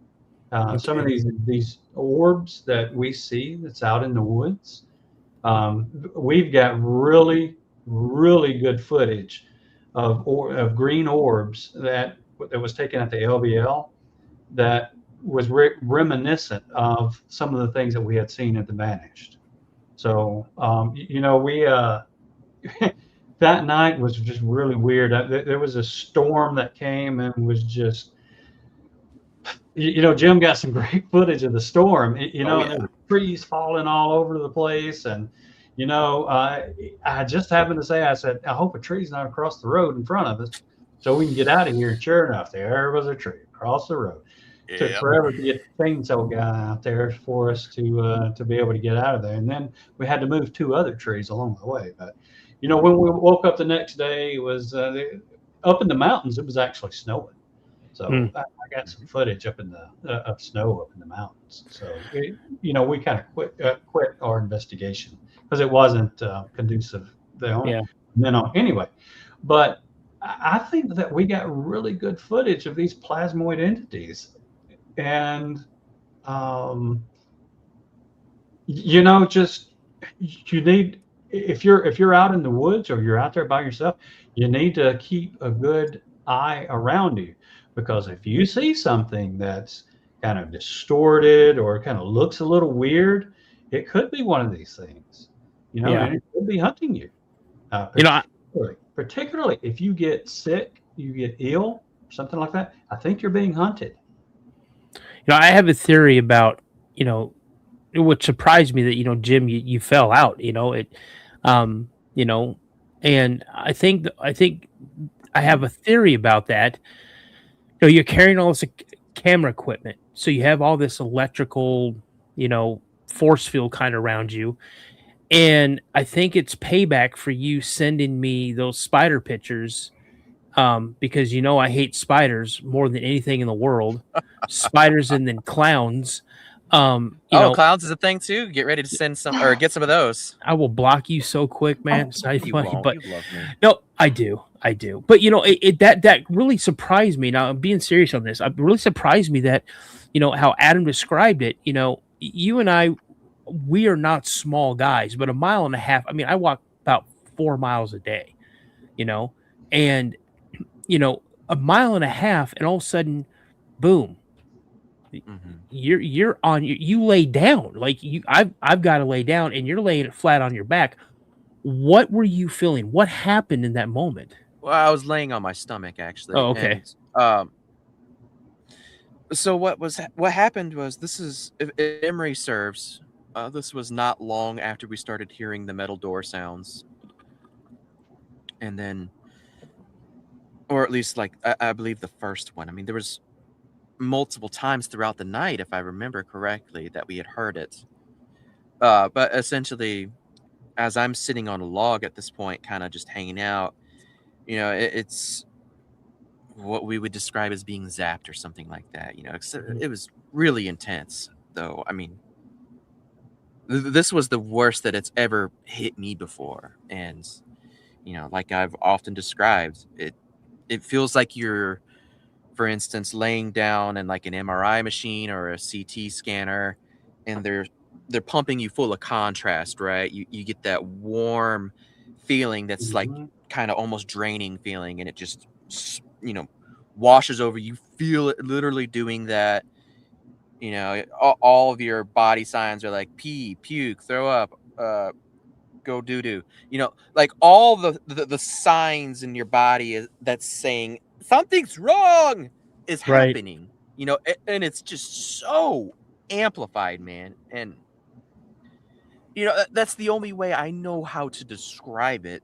Some of these orbs that we see that's out in the woods, we've got really, really good footage of green orbs that was taken at the LBL that was reminiscent of some of the things that we had seen at the Vanished. So, we that night was just really weird. There was a storm that came and was just, Jim got some great footage of the storm, and there were trees falling all over the place. And, I just happened to say, I said, I hope a tree's not across the road in front of us so we can get out of here. And sure enough, there was a tree across the road. It took forever to get the chainsaw guy out there for us to be able to get out of there. And then we had to move 2 other trees along the way. But, when we woke up the next day, it was up in the mountains, it was actually snowing. So I got some footage up in of snow up in the mountains. So, we kind of quit our investigation because it wasn't conducive there. Yeah. Anyway, but I think that we got really good footage of these plasmoid entities. And, just you need, if you're out in the woods or you're out there by yourself, you need to keep a good eye around you, because if you see something that's kind of distorted or kind of looks a little weird, it could be one of these things, and it could be hunting you. Particularly if you get sick, you get ill, something like that, I think you're being hunted. I have a theory about, it would surprise me that, Jim, you fell out, and I think I have a theory about that. You're carrying all this camera equipment, so you have all this electrical, force field kind of around you. And I think it's payback for you sending me those spider pictures, because I hate spiders more than anything in the world. Spiders and then clowns. Clowns is a thing too. Get ready to send some or get some of those. I will block you so quick, man. It's not funny, won't. but You love me. no, I do. But that really surprised me. Now I'm being serious on this. It really surprised me that, how Adam described it. You and I, we are not small guys, but 1.5 miles. I mean, I walk about 4 miles a day, and 1.5 miles, and all of a sudden, boom, you're on. You lay down like you. I've got to lay down, and you're laying it flat on your back. What were you feeling? What happened in that moment? Well, I was laying on my stomach actually. Oh, okay. And, so what happened was, this is, if memory serves, this was not long after we started hearing the metal door sounds, and then, or at least like I believe the first one. I mean, there was multiple times throughout the night, if I remember correctly, that we had heard it. But essentially, as I'm sitting on a log at this point, kind of just hanging out, it's what we would describe as being zapped or something like that. It was really intense, though. I mean, this was the worst that it's ever hit me before. And, like I've often described, it feels like you're, for instance, laying down in like an MRI machine or a CT scanner, and they're pumping you full of contrast, right? You get that warm feeling that's like kind of almost draining feeling, and it just, washes over. You feel it literally doing that. All of your body signs are like pee, puke, throw up, go doo-doo. Like all the signs in your body that's saying something's wrong is happening. And it's just so amplified, man. And that's the only way I know how to describe it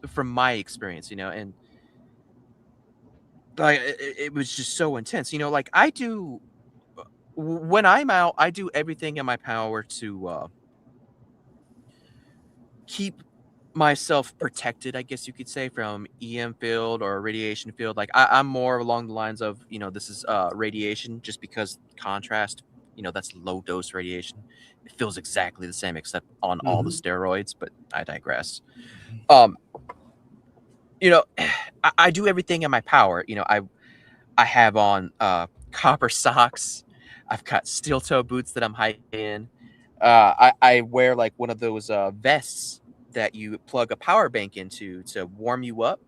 from my experience, and like it was just so intense. Like I do when I'm out, I do everything in my power to keep myself protected, I guess you could say, from EM field or radiation field. Like I'm more along the lines of, this is radiation, just because contrast, that's low dose radiation. It feels exactly the same except on all the steroids, but I digress. I do everything in my power. I have on copper socks. I've got steel toe boots that I'm hiking in. I wear like one of those vests that you plug a power bank into to warm you up,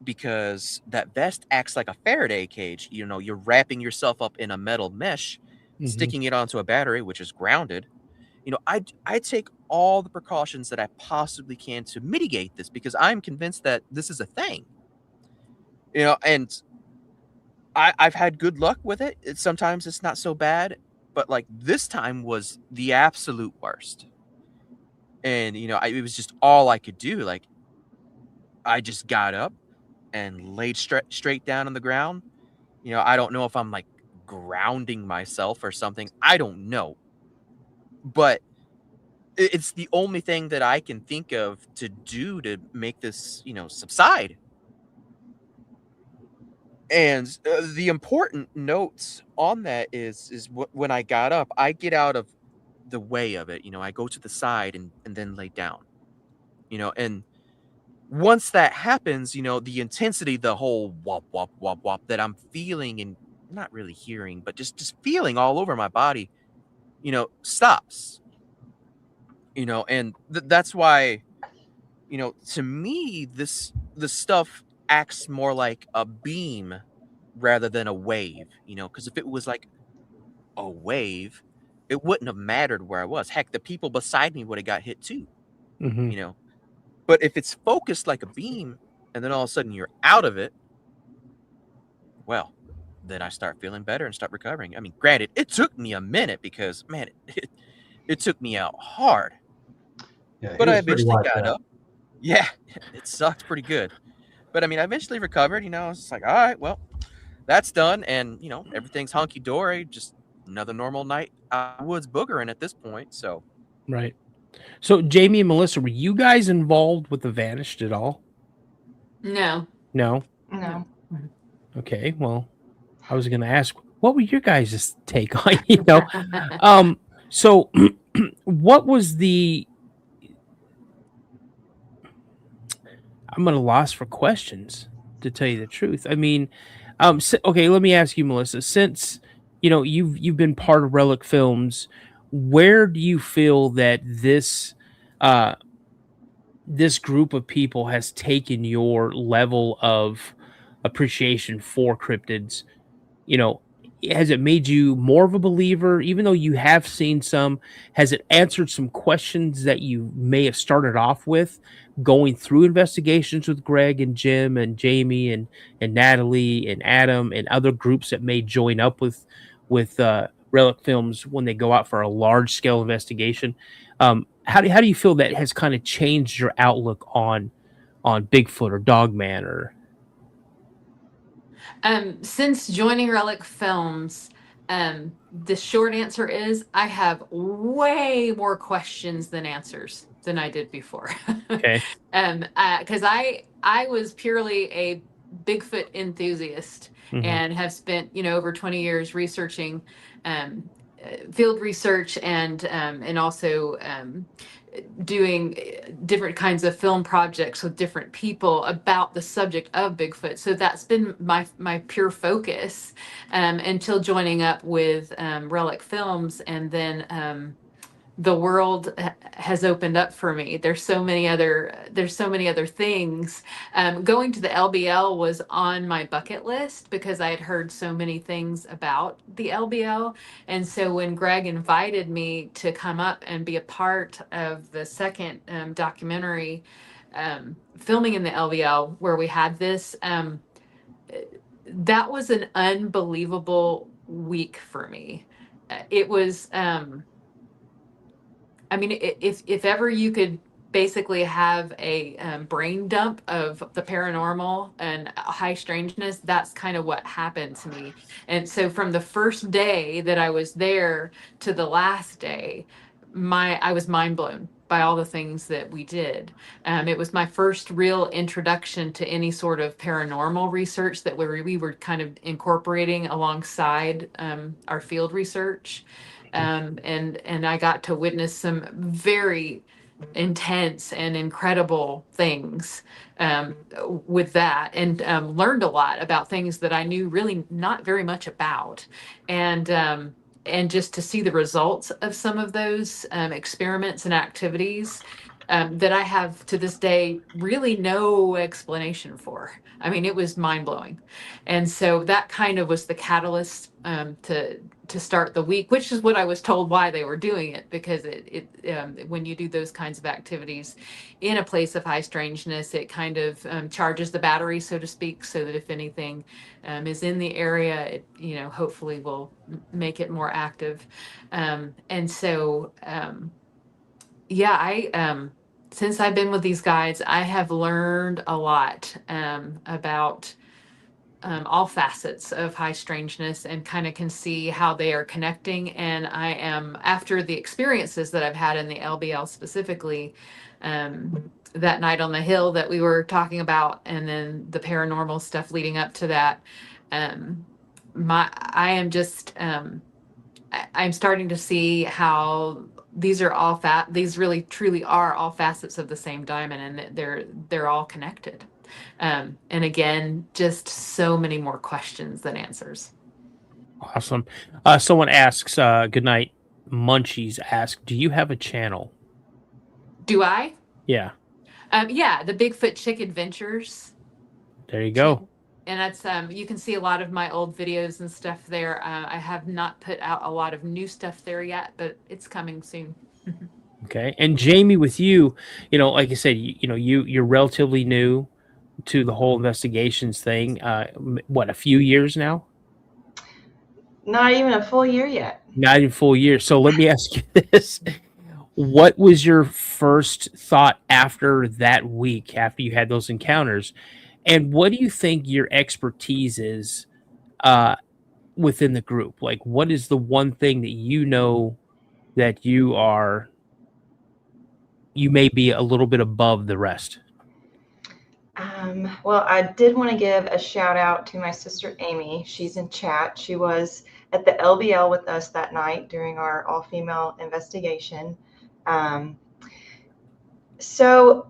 because that vest acts like a Faraday cage. You know, you're wrapping yourself up in a metal mesh, sticking it onto a battery, which is grounded. You know, I take all the precautions that I possibly can to mitigate this, because I'm convinced that this is a thing. You know, and I've had good luck with it. Sometimes it's not so bad, but like this time was the absolute worst. And you know, it was just all I could do. Like, I just got up and laid straight down on the ground. You know, I don't know if I'm like grounding myself or something. I don't know, but it's the only thing that I can think of to do to make this, you know, subside. And the important notes on that is when I got up, I get out of the way of it. You know, I go to the side and then lay down. You know, and once that happens, you know, the intensity, the whole wop wop wop wop that I'm feeling and not really hearing, but just feeling all over my body, you know, stops. You know, and that's why, you know, to me, this stuff acts more like a beam rather than a wave, you know, because if it was like a wave, it wouldn't have mattered where I was. Heck, the people beside me would have got hit too, you know. But if it's focused like a beam and then all of a sudden you're out of it, well, then I start feeling better and start recovering. I mean, granted, it took me a minute because, man, it took me out hard. Yeah, But he I was pretty eventually wiped got out. up. Yeah, it sucked pretty good. But I mean, I eventually recovered. You know, I was just like, all right, well, that's done. And, you know, everything's hunky dory. Just another normal night out in the woods boogering at this point. So, Right. So, Jamie and Melissa, were you guys involved with the Vanished at all? No. No. No. Okay. Well, I was going to ask, what were your guys' take on, you know? So, what was the? I'm at a loss for questions, to tell you the truth. I mean, okay, let me ask you, Melissa. Since you know you've been part of Relic Films, where do you feel that uh, this group of people has taken your level of appreciation for cryptids? You know, has it made you more of a believer, even though you have seen some? Has it answered some questions that you may have started off with going through investigations with Greg and Jim and Jamie and Natalie and Adam and other groups that may join up with Relic Films when they go out for a large scale investigation? How do you feel that has kind of changed your outlook on Bigfoot or Dogman or? Since joining Relic Films, the short answer is I have way more questions than answers than I did before. Okay. Because I was purely a Bigfoot enthusiast and have spent, you know, over 20 years researching field research and also doing different kinds of film projects with different people about the subject of Bigfoot. So that's been my pure focus until joining up with Relic Films, and then the world has opened up for me. There's so many other things. Going to the LBL was on my bucket list because I had heard so many things about the LBL. And so when Greg invited me to come up and be a part of the second documentary filming in the LBL where we had this, that was an unbelievable week for me. It was I mean, if ever you could basically have a brain dump of the paranormal and high strangeness, that's kind of what happened to me. And so from the first day that I was there to the last day, I was mind blown by all the things that we did. It was my first real introduction to any sort of paranormal research that we were kind of incorporating alongside our field research. And I got to witness some very intense and incredible things with that, and learned a lot about things that I knew really not very much about. And just to see the results of some of those experiments and activities that I have to this day really no explanation for. I mean, it was mind blowing. And so that kind of was the catalyst to start the week, which is what I was told why they were doing it, because when you do those kinds of activities in a place of high strangeness, it kind of charges the battery, so to speak, so that if anything is in the area, it hopefully will make it more active. And so yeah, I since I've been with these guides, I have learned a lot about all facets of high strangeness, and kind of can see how they are connecting. And I am, after the experiences that I've had in the LBL specifically, that night on the hill that we were talking about, and then the paranormal stuff leading up to that, I am just, I'm starting to see how these are all these really truly are all facets of the same diamond, and that they're all connected. And again, just so many more questions than answers. Awesome. Someone asks, good night, Munchies ask, do you have a channel? Do I? Yeah. Yeah, the Bigfoot Chick Adventures. There you go. And that's you can see a lot of my old videos and stuff there. I have not put out a lot of new stuff there yet, but it's coming soon. Okay. And Jamie, with you, like I said, you're relatively new to the whole investigations thing. What, a few years now? Not even a full year yet. Not even a full year. So let me ask you this. What was your first thought after that week, after you had those encounters? And what do you think your expertise is within the group? Like, what is the one thing that that you may be a little bit above the rest? Well, I did want to give a shout out to my sister Amy. She's in chat. She was at the LBL with us that night during our all-female investigation. So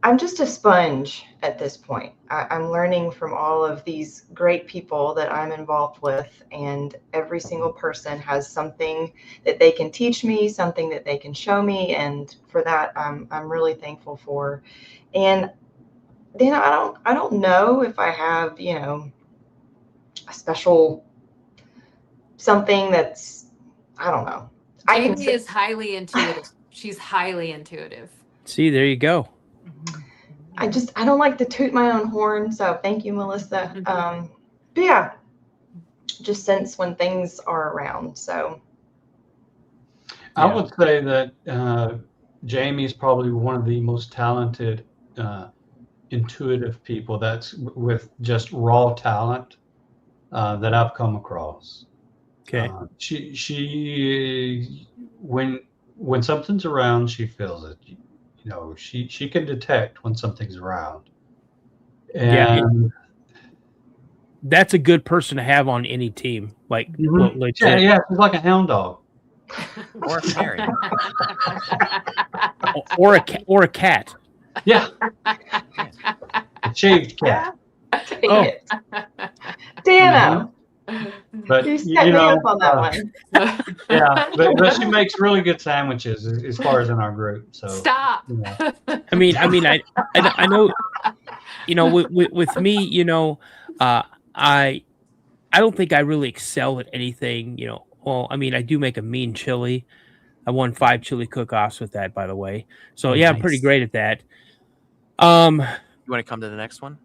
I'm just a sponge at this point. I'm learning from all of these great people that I'm involved with, and every single person has something that they can teach me, something that they can show me, and for that I'm really thankful for. And then I don't know if I have, a special something that's, I don't know. Jamie is highly intuitive. She's highly intuitive. See, there you go. I don't like to toot my own horn, so thank you, Melissa. But yeah, just sense when things are around. So I would say that Jamie is probably one of the most talented, intuitive people that's with just raw talent that I've come across. Okay. She when something's around, she feels it. She can detect when something's around. And that's a good person to have on any team. Like, yeah, she's like a hound dog. Or a canary. or a cat. Yeah. A shaved cat. Dang it. Dano. But you set me up on that one. Yeah, but she makes really good sandwiches as far as in our group. So stop. I mean, I know, with me, I don't think I really excel at anything. Well, I mean, I do make a mean chili. I won 5 chili cook-offs with that, by the way. So yeah, I'm pretty great at that. You want to come to the next one?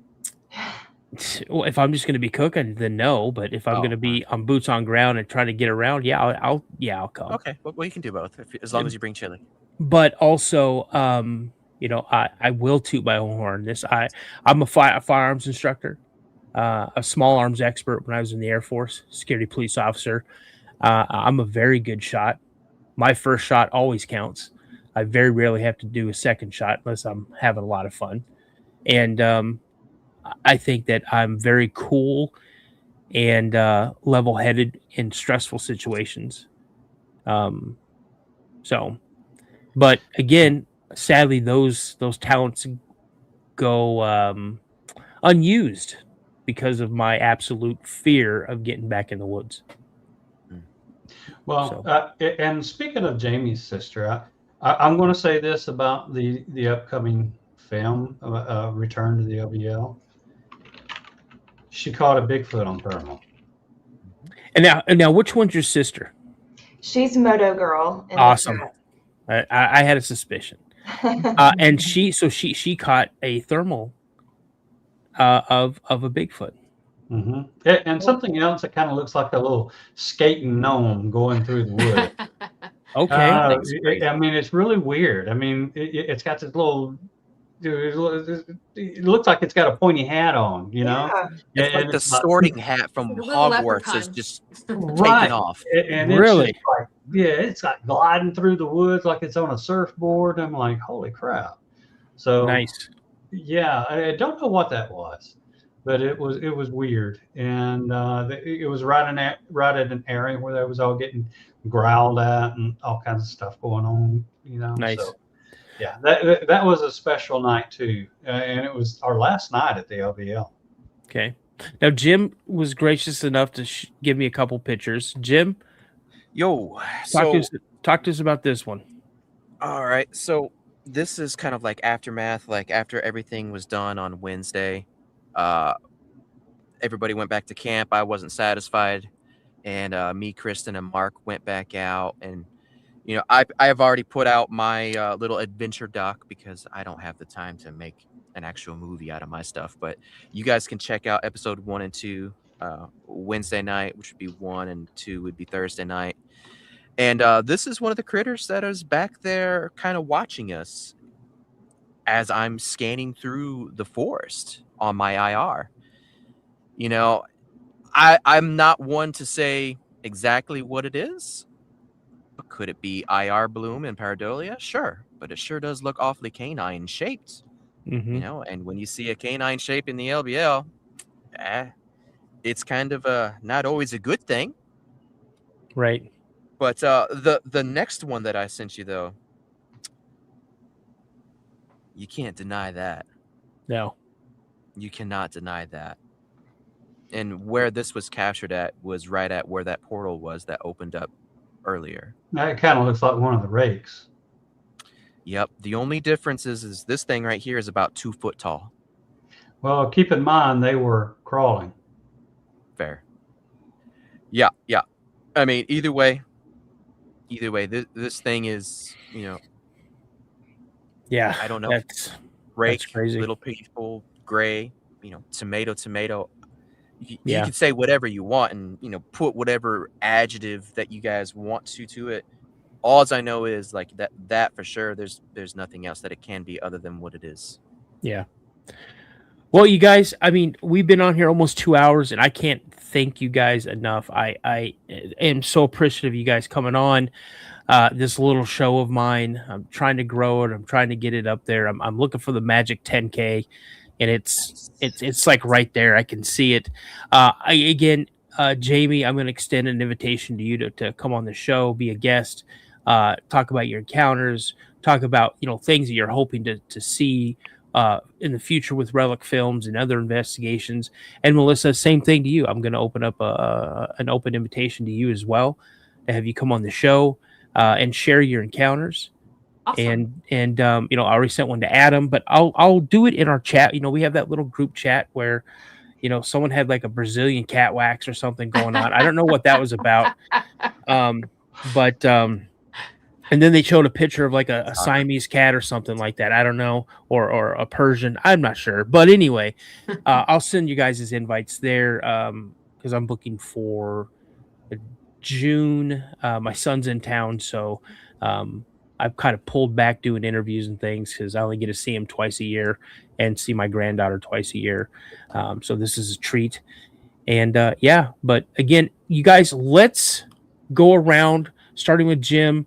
Well, if I'm just going to be cooking, then no. But if I'm going to be on boots on ground and trying to get around, I'll come. Okay, well, you can do both as long as you bring chili. But also, I will toot my own horn. I'm a firearms instructor, a small arms expert when I was in the Air Force, security police officer. I'm a very good shot. My first shot always counts. I very rarely have to do a second shot unless I'm having a lot of fun. And I think that I'm very cool and level-headed in stressful situations. So But again, sadly, those talents go unused because of my absolute fear of getting back in the woods. Well, So. and speaking of Jamie's sister, I'm going to say this about the upcoming film, Return to the LBL. She caught a Bigfoot on thermal. And now, which one's your sister? She's Moto Girl. In Awesome. The I had a suspicion. chat. And she caught a thermal of a Bigfoot. Mm-hmm. And something else that kind of looks like a little skating gnome going through the woods. Okay. I mean, it's really weird. I mean, it's got this little. It looks like it's got a pointy hat on, you know. Yeah. It's like the sorting hat from Little Hogwarts is leprechaun. just right. taken off. And Really? it's just like, yeah, it's like gliding through the woods like it's on a surfboard. I'm like, holy crap! So Nice. yeah, I don't know what that was, but it was weird, and it was right at an area where they was all getting growled at and all kinds of stuff going on, you know. Nice. So yeah, that was a special night too, and it was our last night at the LBL. Okay. Now Jim was gracious enough to give me a couple pictures. Jim, Yo, talk to us about this one. all right. So this is kind of like aftermath. Like after everything was done on Wednesday, everybody went back to camp. I wasn't satisfied, and me, Kristen, and Mark went back out. And you know, I have already put out my little adventure doc because I don't have the time to make an actual movie out of my stuff. But you guys can check out episode 1 and 2 Wednesday night, which would be 1, and 2 would be Thursday night. And this is one of the critters that is back there kind of watching us as I'm scanning through the forest on my IR. You know, I'm not one to say exactly what it is. But could it be IR bloom in pareidolia? Sure, but it sure does look awfully canine shaped. Mm-hmm. You know, and when you see a canine shape in the LBL, it's kind of not always a good thing. Right. But the next one that I sent you, though, you can't deny that. No. You cannot deny that. And where this was captured at was right at where that portal was that opened up earlier. That kind of looks like one of the rakes. Yep. The only difference is this thing right here is about 2 foot tall. Well, keep in mind they were crawling. Fair. Yeah. I mean, either way, this thing is, you know. Yeah. I don't know. That's Rake, crazy. little people, gray, you know, tomato. You Yeah. can say whatever you want and, you know, put whatever adjective that you guys want to it. All I know is like that for sure. There's nothing else that it can be other than what it is. Yeah. Well, you guys, I mean, we've been on here almost 2 hours, and I can't thank you guys enough. I am so appreciative of you guys coming on this little show of mine. I'm trying to grow it. I'm trying to get it up there. I'm looking for the magic 10K, and it's like right there. I can see it. Jamie, I'm going to extend an invitation to you to come on the show, be a guest, talk about your encounters, talk about, you know, things that you're hoping to see in the future with Relic Films and other investigations. And Melissa, same thing to you. I'm going to open up an open invitation to you as well to have you come on the show and share your encounters. Awesome. And you know, I already sent one to Adam, but I'll do it in our chat. You know, we have that little group chat where, you know, someone had like a Brazilian cat wax or something going on. I don't know what that was about. And then they showed a picture of like a Siamese cat or something like that. I don't know, or a Persian. I'm not sure. But anyway, I'll send you guys his invites there because I'm booking for June. My son's in town, so I've kind of pulled back doing interviews and things because I only get to see him twice a year and see my granddaughter twice a year. So this is a treat. And yeah, but again, you guys, let's go around starting with Jim.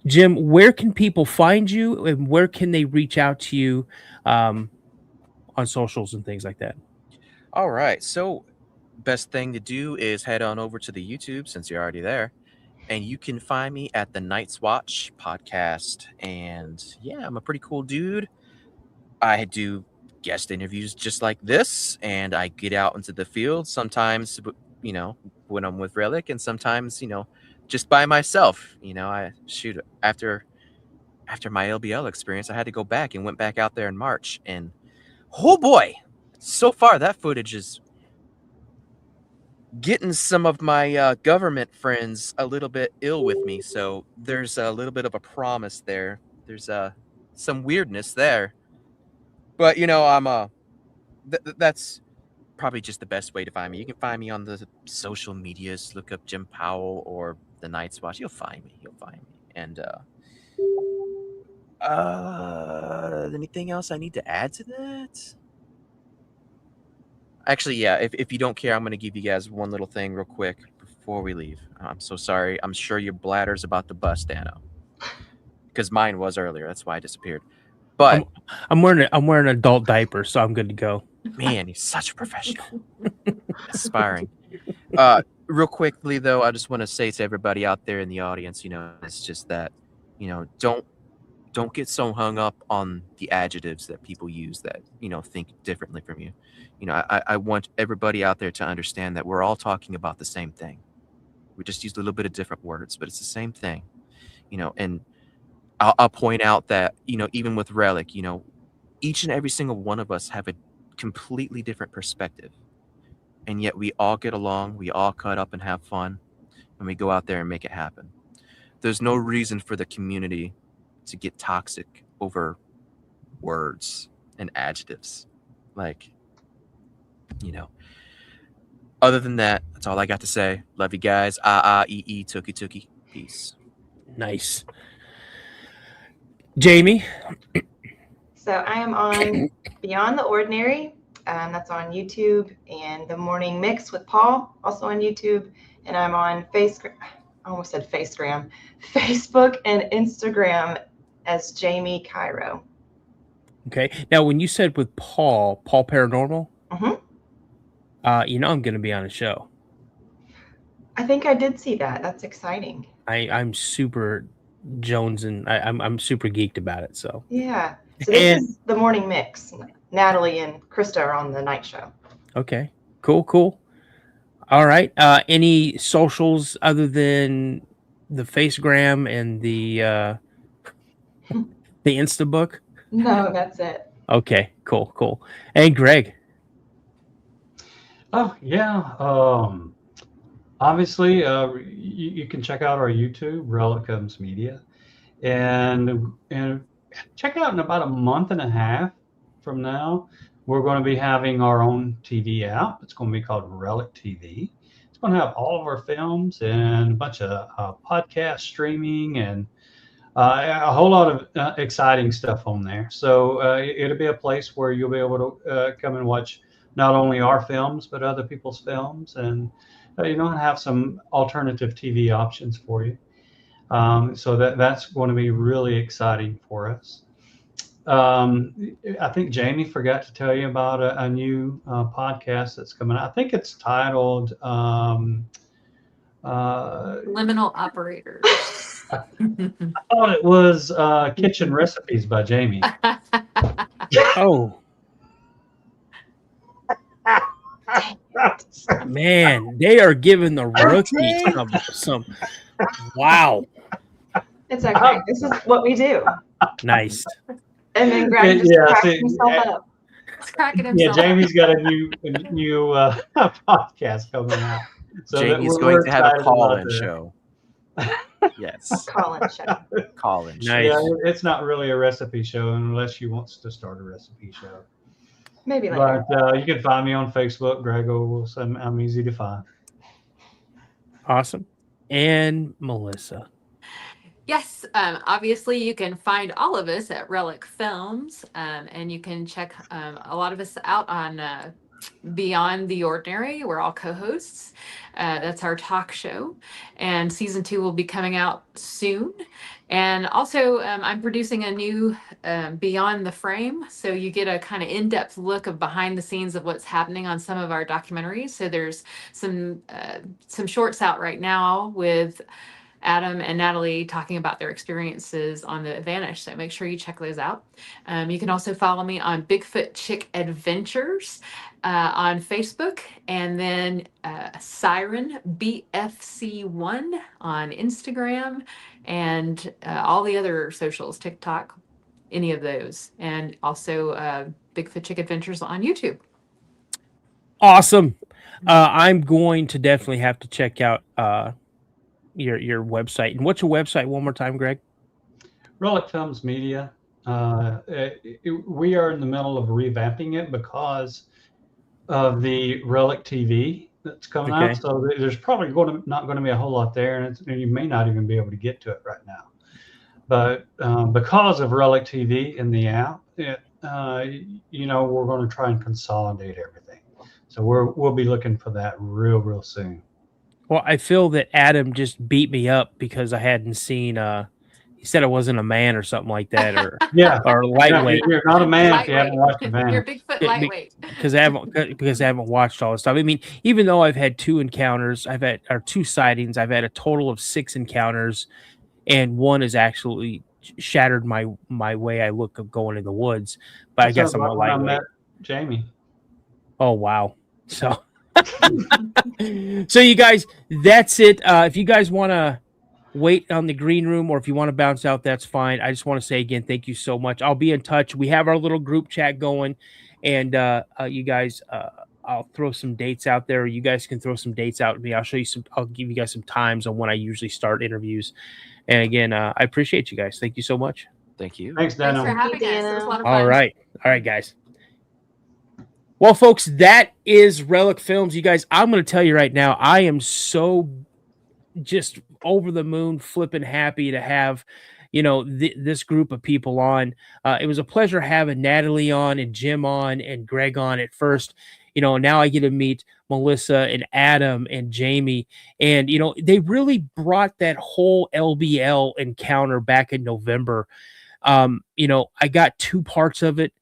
Jim, where can people find you and where can they reach out to you on socials and things like that? All right. So best thing to do is head on over to the YouTube since you're already there and you can find me at the Night's Watch podcast. And yeah, I'm a pretty cool dude. I do guest interviews just like this, and I get out into the field sometimes, when I'm with Relic, and sometimes, just by myself. I shoot after my LBL experience, I had to go back and went back out there in March, and oh boy, so far that footage is getting some of my government friends a little bit ill with me. So there's a little bit of a promise there. There's some weirdness there, but that's probably just the best way to find me. You can find me on the social medias. Look up Jim Powell or the Night's Watch. You'll find me. And anything else I need to add to that? Actually, yeah, if you don't care, I'm going to give you guys one little thing real quick before we leave. I'm so sorry. I'm sure your bladder's about to bust, Dano. Because mine was earlier. That's why I disappeared. But I'm wearing an adult diaper, so I'm good to go. Man, he's such a professional. Aspiring. Real quickly, though, I just want to say to everybody out there in the audience, it's just that, don't get so hung up on the adjectives that people use that, think differently from you. I want everybody out there to understand that we're all talking about the same thing. We just used a little bit of different words, but it's the same thing, and I'll point out that, even with Relic, each and every single one of us have a completely different perspective. And yet we all get along, we all cut up and have fun, and we go out there and make it happen. There's no reason for the community to get toxic over words and adjectives. Other than that, that's all I got to say. Love you guys. Tuki tuki. Peace. Nice. Jamie? So I am on Beyond the Ordinary. That's on YouTube, and The Morning Mix with Paul, also on YouTube. And I'm on Facebook and Instagram as Jamie Cairo. Okay. Now, when you said with Paul Paranormal, Mm-hmm. I'm going to be on a show. I think I did see that. That's exciting. I'm super Jones, and I'm super geeked about it. So yeah. So this is The Morning Mix. Natalie and Krista are on the night show. Okay. Cool. All right. Any socials other than the Facegram and the Instabook? No, that's it. Okay. Cool. And Greg? Oh yeah. Obviously, you can check out our YouTube, Relic Films Media, and check out in about a month and a half from now, we're going to be having our own TV app. It's going to be called Relic TV. It's going to have all of our films and a bunch of podcast streaming and a whole lot of exciting stuff on there. So it'll be a place where you'll be able to come and watch not only our films, but other people's films, and have some alternative TV options for you. So that's going to be really exciting for us. I think Jamie forgot to tell you about a new podcast that's coming out. I think it's titled Liminal Operators. I thought it was Kitchen Recipes by Jamie. Oh. Man, they are giving the rookie some. Wow. It's okay. This is what we do. Nice. And then Greg just cracks himself up. He's cracking himself Yeah, Jamie's got a new podcast coming out. So Jamie's going to have a call-in show. Yes. Call-in show. Call-in show. Nice. Yeah, it's not really a recipe show unless she wants to start a recipe show. Maybe later. But you can find me on Facebook, Greg Wilson. I'm easy to find. Awesome. And Melissa. Yes, obviously you can find all of us at Relic Films, and you can check a lot of us out on Beyond the Ordinary. We're all co-hosts. That's our talk show, and season 2 will be coming out soon. And also, I'm producing a new Beyond the Frame, so you get a kind of in-depth look of behind the scenes of what's happening on some of our documentaries. So there's some shorts out right now with Adam and Natalie talking about their experiences on the Vanish. So make sure you check those out. You can also follow me on Bigfoot Chick Adventures on Facebook, and then Siren BFC1 on Instagram, and all the other socials, TikTok, any of those, and also Bigfoot Chick Adventures on YouTube. Awesome. I'm going to definitely have to check out your website. And what's your website one more time, Greg? Relic Films Media. We are in the middle of revamping it because of the Relic TV that's coming out. So there's probably not going to be a whole lot there, and you may not even be able to get to it right now. But because of Relic TV and the app, we're going to try and consolidate everything. So we'll be looking for that real soon. Well, I feel that Adam just beat me up because I hadn't seen. He said I wasn't a man or something like that, or or lightweight. You're not a man if you haven't watched a man. You're Bigfoot lightweight. Because I haven't watched all this stuff. I mean, even though I've had 2 encounters, I've had 2 sightings. I've had a total of 6 encounters, and one has actually shattered my way I look of going in the woods. But I guess I'm a lightweight. I met Jamie. Oh wow! So, so you guys, that's it. If you guys want to wait on the green room, or if you want to bounce out, that's fine. I just want to say again, thank you so much. I'll be in touch. We have our little group chat going, and you guys, I'll throw some dates out there. You guys can throw some dates out to me. I'll give you guys some times on when I usually start interviews. And again, I appreciate you guys. Thank you so much. Thank you. Thanks, Dano. Thanks for having us. It was a lot of fun. All right, guys. Well, folks, that is Relic Films. You guys, I'm going to tell you right now, I am so just over the moon, flipping happy to have, this group of people on. It was a pleasure having Natalie on and Jim on and Greg on at first. Now I get to meet Melissa and Adam and Jamie. And, they really brought that whole LBL encounter back in November. I got 2 parts of it.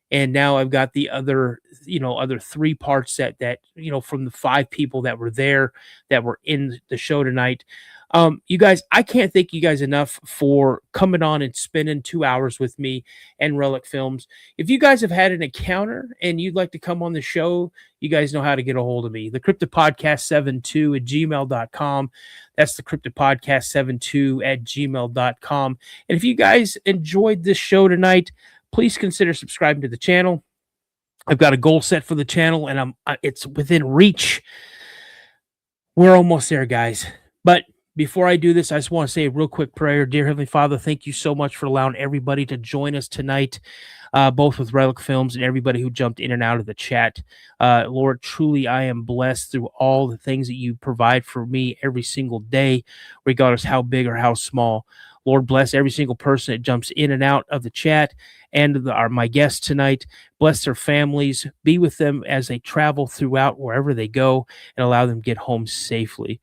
And now I've got the other 3 parts that from the 5 people that were there, that were in the show tonight. You guys, I can't thank you guys enough for coming on and spending 2 hours with me and Relic Films. If you guys have had an encounter and you'd like to come on the show, you guys know how to get a hold of me. The Cryptid Podcast 72@gmail.com. That's the Cryptid Podcast 72@gmail.com. And if you guys enjoyed this show tonight, please consider subscribing to the channel. I've got a goal set for the channel, and it's within reach. We're almost there, guys. But before I do this, I just want to say a real quick prayer. Dear Heavenly Father, thank you so much for allowing everybody to join us tonight, both with Relic Films and everybody who jumped in and out of the chat. Lord, truly, I am blessed through all the things that you provide for me every single day, regardless how big or how small. Lord, bless every single person that jumps in and out of the chat, and my guests tonight. Bless their families. Be with them as they travel throughout wherever they go, and allow them to get home safely.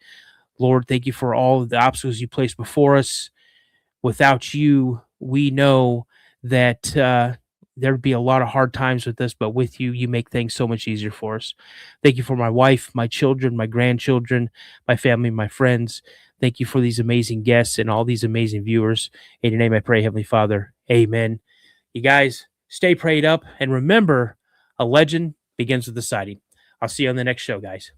Lord, thank you for all of the obstacles you placed before us. Without you, we know that there'd be a lot of hard times with this, but with you, you make things so much easier for us. Thank you for my wife, my children, my grandchildren, my family, my friends. Thank you for these amazing guests and all these amazing viewers. In your name I pray, Heavenly Father. Amen. You guys, stay prayed up, and remember, a legend begins with the sighting. I'll see you on the next show, guys.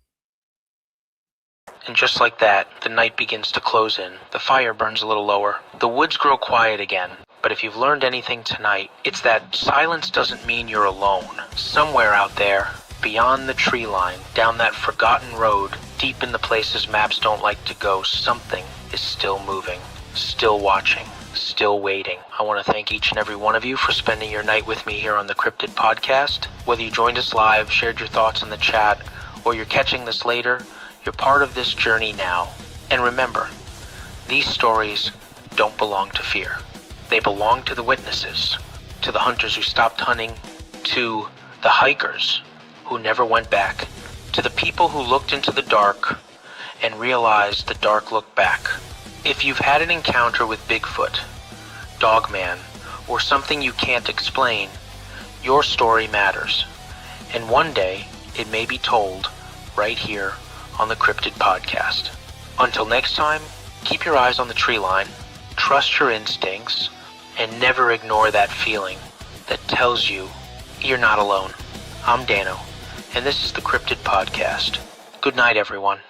And just like that, the night begins to close in. The fire burns a little lower. The woods grow quiet again. But if you've learned anything tonight, it's that silence doesn't mean you're alone. Somewhere out there, beyond the tree line, down that forgotten road, deep in the places maps don't like to go, something is still moving, still watching, still waiting. I want to thank each and every one of you for spending your night with me here on the Cryptid Podcast. Whether you joined us live, shared your thoughts in the chat, or you're catching this later, you're part of this journey now. And remember, these stories don't belong to fear. They belong to the witnesses, to the hunters who stopped hunting, to the hikers who never went back, to the people who looked into the dark and realized the dark looked back. If you've had an encounter with Bigfoot, Dogman, or something you can't explain, your story matters. And one day, it may be told right here on the Cryptid Podcast. Until next time, Keep your eyes on the tree line, trust your instincts, and never ignore that feeling that tells you you're not alone. I'm Dano, and this is the Cryptid Podcast. Good night, everyone.